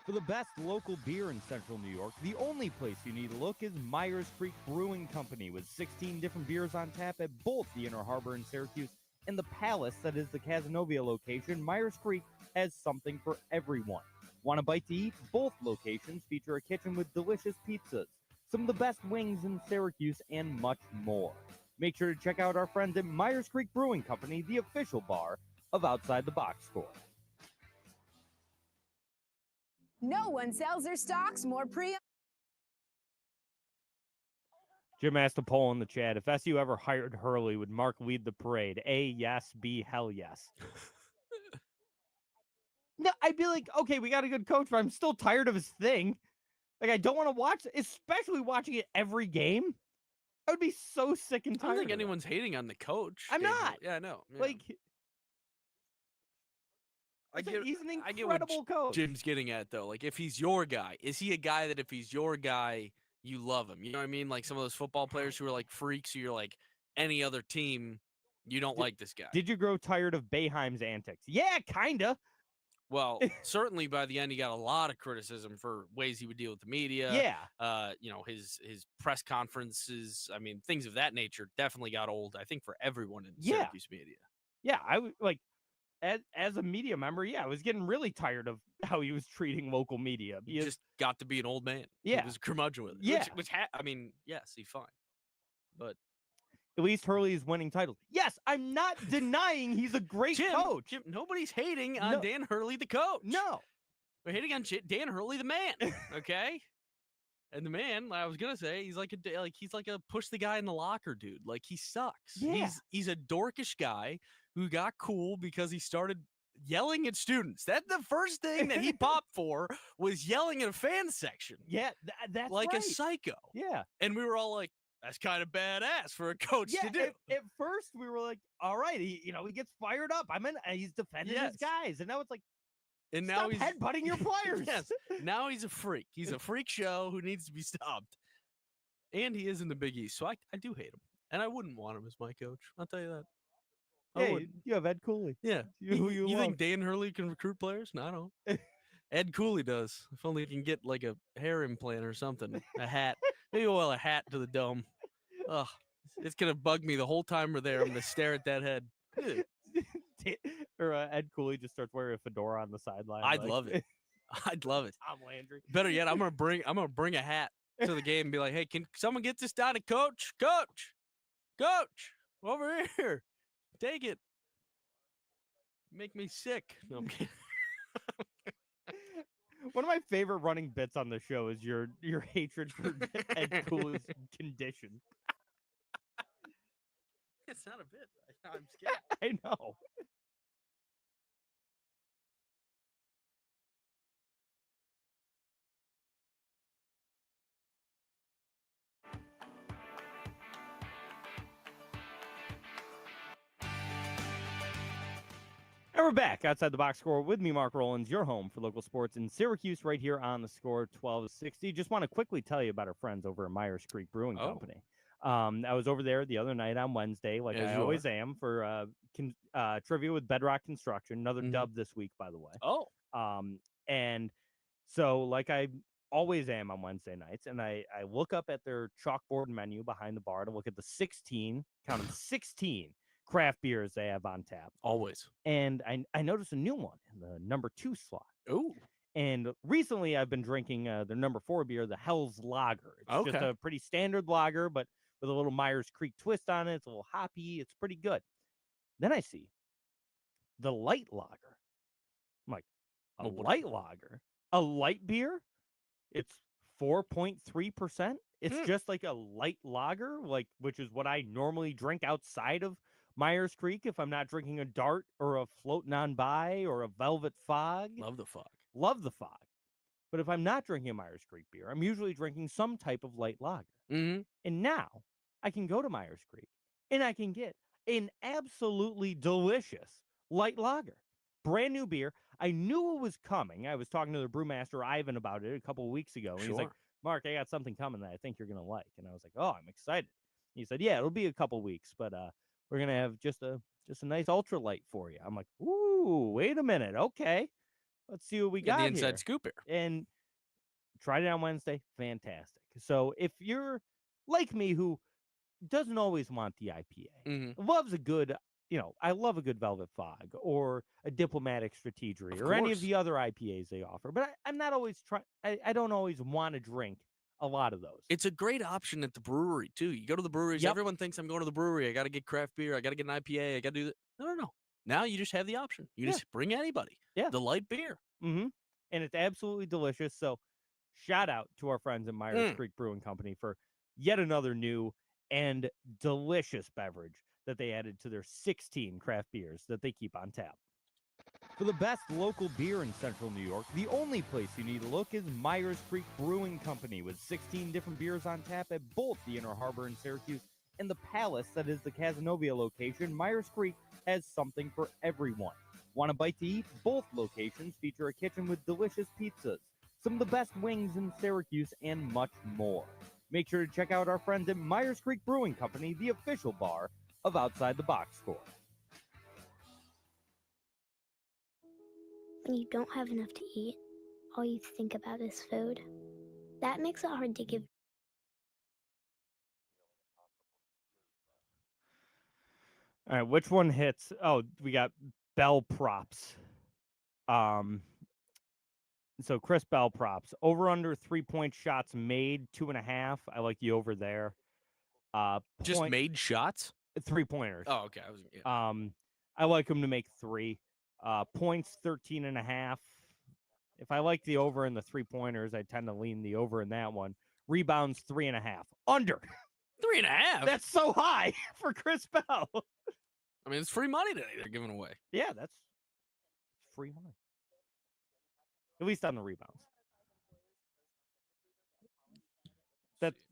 For the best local beer in Central New York, the only place you need to look is Myers Creek Brewing Company, with 16 different beers on tap at both the Inner Harbor in Syracuse and the Palace that is the Cazenovia location. Myers Creek has something for everyone. Want a bite to eat? Both locations feature a kitchen with delicious pizzas, some of the best wings in Syracuse, and much more. Make sure to check out our friends at Myers Creek Brewing Company, the official bar of Outside the Box Score. No one sells their stocks more pre. Jim asked a poll in the chat. If SU ever hired Hurley, would Mark lead the parade? A, yes. B, hell yes. No, I'd be like, okay, we got a good coach, but I'm still tired of his thing. Like, I don't want to watch, especially watching it every game. I would be so sick and tired. I don't think anyone's hating on the coach. I'm not. Yeah, I know. Yeah. Like, he's an incredible coach. Jim's getting at, though. Like, if he's your guy, is he a guy that if he's your guy, you love them. You know what I mean? Like some of those football players who are like freaks, who you're like, any other team, you don't like this guy. Did you grow tired of Boeheim's antics? Yeah, kinda. Well, certainly by the end, he got a lot of criticism for ways he would deal with the media. Yeah. His press conferences. I mean, things of that nature definitely got old. I think for everyone in Yeah. Syracuse media. Yeah, I would like as a media member, yeah, I was getting really tired of how he was treating local media. He just got to be an old man. Yeah. He was a curmudgeon with it. Yeah. I mean, yes, he's fine. But at least Hurley is winning titles. Yes, I'm not denying he's a great coach. Jim, nobody's hating on Dan Hurley, the coach. No. We're hating on Dan Hurley, the man. Okay? And the man, I was gonna say, he's like a push the guy in the locker dude. Like he sucks. Yeah. He's a dorkish guy who got cool because he started yelling at students. That's the first thing that he popped for, was yelling in a fan section. Yeah, that's like right. a psycho. Yeah. And we were all like, that's kind of badass for a coach to do. At first we were like, all right, he gets fired up. He's defending his guys, and now it's like, and now stop headbutting your players. Yes. Now he's a freak. He's a freak show who needs to be stopped. And he is in the Big East, so I do hate him. And I wouldn't want him as my coach. I'll tell you that. Hey, you have Ed Cooley. Yeah. You think Dan Hurley can recruit players? No, I don't. Ed Cooley does. If only he can get like a hair implant or something, a hat. Maybe we'll a hat to the dome. Ugh, it's gonna bug me the whole time we're there. I'm gonna stare at that head. Or Ed Cooley just starts wearing a fedora on the sideline. I'd love it. I'd love it. Tom Landry. Better yet, I'm gonna bring a hat to the game and be like, hey, can someone get this down to Coach? Coach, over here. Take it. Make me sick. No, I'm kidding. One of my favorite running bits on the show is your hatred for Ed Cooley's condition. It's not a bit. I'm scared. I know. And we're back outside the box score with me, Mark Rowlands, your home for local sports in Syracuse, right here on the score 1260. Just want to quickly tell you about our friends over at Myers Creek Brewing Company. I was over there the other night on Wednesday, like I always am, for trivia with Bedrock Construction. Another dub this week, by the way. And so, like I always am on Wednesday nights, and I look up at their chalkboard menu behind the bar to look at the 16 craft beers they have on tap. Always. And I noticed a new one in the number 2 slot. Oh. And recently I've been drinking their number 4 beer, the Hell's Lager. It's just a pretty standard lager, but with a little Myers Creek twist on it. It's a little hoppy. It's pretty good. Then I see the light lager. I'm like, light lager? A light beer? It's 4.3%. It's just like a light lager, which is what I normally drink outside of Myers Creek if I'm not drinking a Dart or a Floating on By or a Velvet Fog. Love the fog. Love the fog. But if I'm not drinking a Myers Creek beer, I'm usually drinking some type of light lager. Mm-hmm. And now I can go to Myers Creek and I can get an absolutely delicious light lager. Brand new beer. I knew it was coming. I was talking to the brewmaster, Ivan, about it a couple of weeks ago. And he's like, Mark, I got something coming that I think you're going to like. And I was like, oh, I'm excited. He said, yeah, it'll be a couple weeks, but we're going to have just a nice ultralight for you. I'm like, ooh, wait a minute. Okay. Let's see what we got the here. inside scoop here. And tried it on Wednesday. Fantastic. So if you're like me, who doesn't always want the IPA, loves a good, I love a good Velvet Fog or a Diplomatic Strategery or any of the other IPAs they offer. But I'm not always I don't always want to drink a lot of those. It's a great option at the brewery, too. You go to the breweries. Everyone thinks I'm going to the brewery. I got to get craft beer. I got to get an IPA. I got to do that. No. Now you just have the option. You just bring anybody. Yeah. The light beer. Mm-hmm. And it's absolutely delicious. So shout out to our friends at Myers Creek Brewing Company for yet another new and delicious beverage that they added to their 16 craft beers that they keep on tap. For the best local beer in Central New York, the only place you need to look is Myers Creek Brewing Company, with 16 different beers on tap at both the Inner Harbor in Syracuse and the Palace that is the Cazenovia location. Myers Creek has something for everyone. Want a bite to eat? Both locations feature a kitchen with delicious pizzas, some of the best wings in Syracuse, and much more. Make sure to check out our friends at Myers Creek Brewing Company, the official bar of Outside the Box Score. When you don't have enough to eat, all you think about is food. That makes it hard to give. All right, which one hits? Oh, we got Bell props. So Chris Bell props. Over under 3-point shots made, 2.5. I like the over there. Just made shots? 3-pointers. Oh, okay. I like him to make 3. Points 13.5. If I like the over in the 3-pointers, I tend to lean the over in that one. Rebounds 3.5. Under. 3.5? That's so high for Chris Bell. I mean, it's free money today they're giving away. Yeah, that's free money. At least on the rebounds.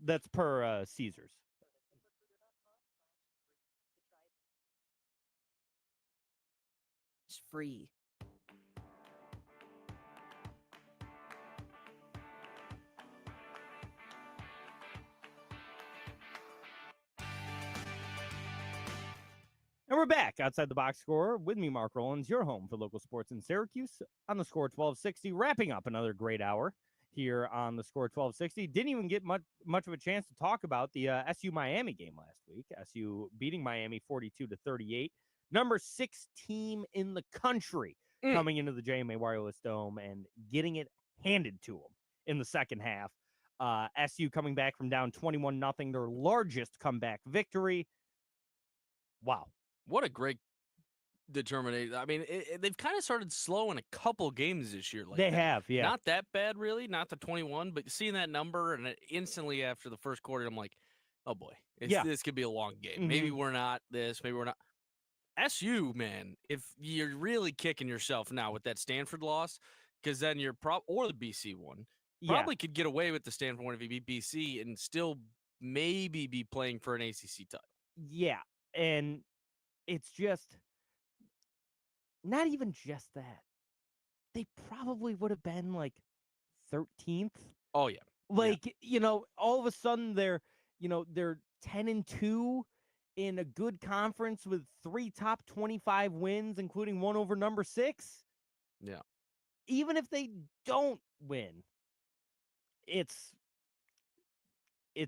That's per Caesars. It's free. And we're back outside the box score with me, Mark Rowlands, your home for local sports in Syracuse on the Score 1260, wrapping up another great hour here on the Score 1260. Didn't even get much of a chance to talk about the SU Miami game last week. SU beating Miami 42-38, number 6 team in the country coming into the JMA Wireless Dome and getting it handed to them in the second half. SU coming back from down 21-0, their largest comeback victory. Wow. What a great determination. I mean, they've kind of started slow in a couple games this year. They have, yeah. Not that bad, really. Not the 21, but seeing that number and instantly after the first quarter, I'm like, oh, boy. This could be a long game. Mm-hmm. Maybe we're not this. Maybe we're not. SU, man, if you're really kicking yourself now with that Stanford loss, because then you're or the BC one, probably could get away with the Stanford one if you beat BC and still maybe be playing for an ACC title. Yeah, and it's just not even just that. They probably would have been like 13th. Oh, yeah. Like, all of a sudden they're 10-2 in a good conference with 3 top 25 wins, including one over number 6. Yeah. Even if they don't win, it's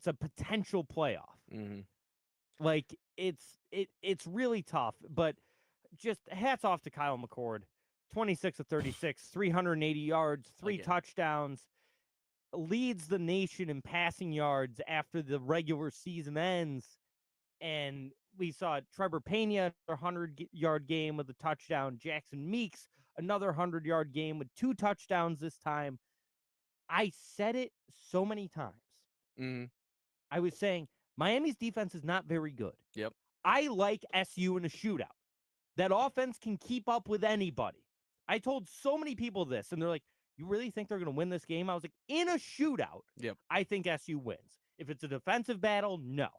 a potential playoff. Mm-hmm. Like, it's really tough, but just hats off to Kyle McCord. 26 of 36, 380 yards, 3 touchdowns, leads the nation in passing yards after the regular season ends. And we saw Trevor Pena, a 100-yard game with a touchdown. Jackson Meeks, another 100-yard game with 2 touchdowns this time. I said it so many times. Mm-hmm. I was saying, Miami's defense is not very good. Yep. I like SU in a shootout. That offense can keep up with anybody. I told so many people this, and they're like, you really think they're going to win this game? I was like, in a shootout, yep. I think SU wins. If it's a defensive battle, no.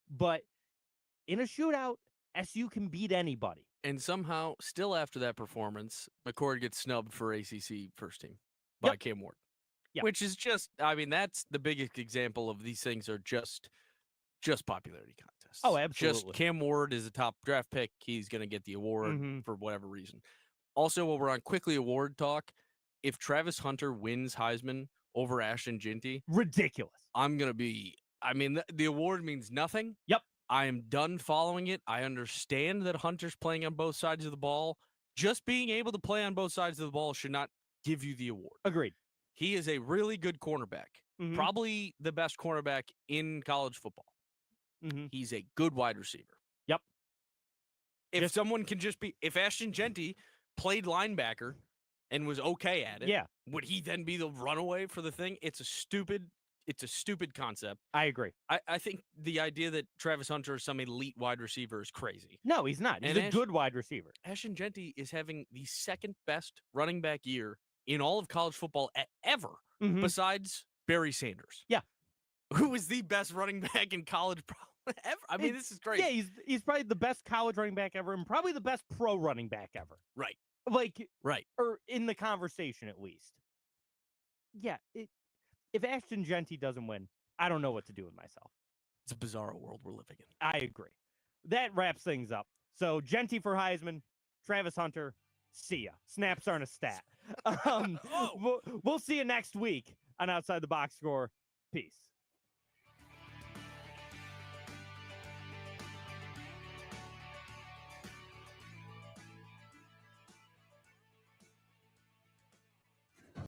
But in a shootout, SU can beat anybody. And somehow, still after that performance, McCord gets snubbed for ACC first team by Cam Ward. Yep. Which is just, I mean, that's the biggest example of these things are just popularity contests. Oh, absolutely. Just Cam Ward is a top draft pick. He's going to get the award for whatever reason. Also, while we're on quickly award talk, if Travis Hunter wins Heisman over Ashton Ginty, ridiculous. I'm going to be, I mean, the award means nothing. Yep. I am done following it. I understand that Hunter's playing on both sides of the ball. Just being able to play on both sides of the ball should not give you the award. Agreed. He is a really good cornerback. Mm-hmm. Probably the best cornerback in college football. Mm-hmm. He's a good wide receiver. Yep. If someone can if Ashton Ginty played linebacker and was okay at it, would he then be the runaway for the thing? It's a stupid concept. I agree. I think the idea that Travis Hunter is some elite wide receiver is crazy. No, he's not. He's a good wide receiver. Ashton Ginty is having the second best running back year in all of college football ever, besides Barry Sanders. Yeah. Who is the best running back in college ever? I mean, this is great. Yeah, he's probably the best college running back ever and probably the best pro running back ever. Right. Like, right. Or in the conversation, at least. yeah, if Ashton Genty doesn't win, I don't know what to do with myself. It's a bizarre world we're living in. I agree. That wraps things up. So Genty for Heisman, Travis Hunter, see ya. Snaps aren't a stat. We'll see you next week on Outside the Box Score. Peace.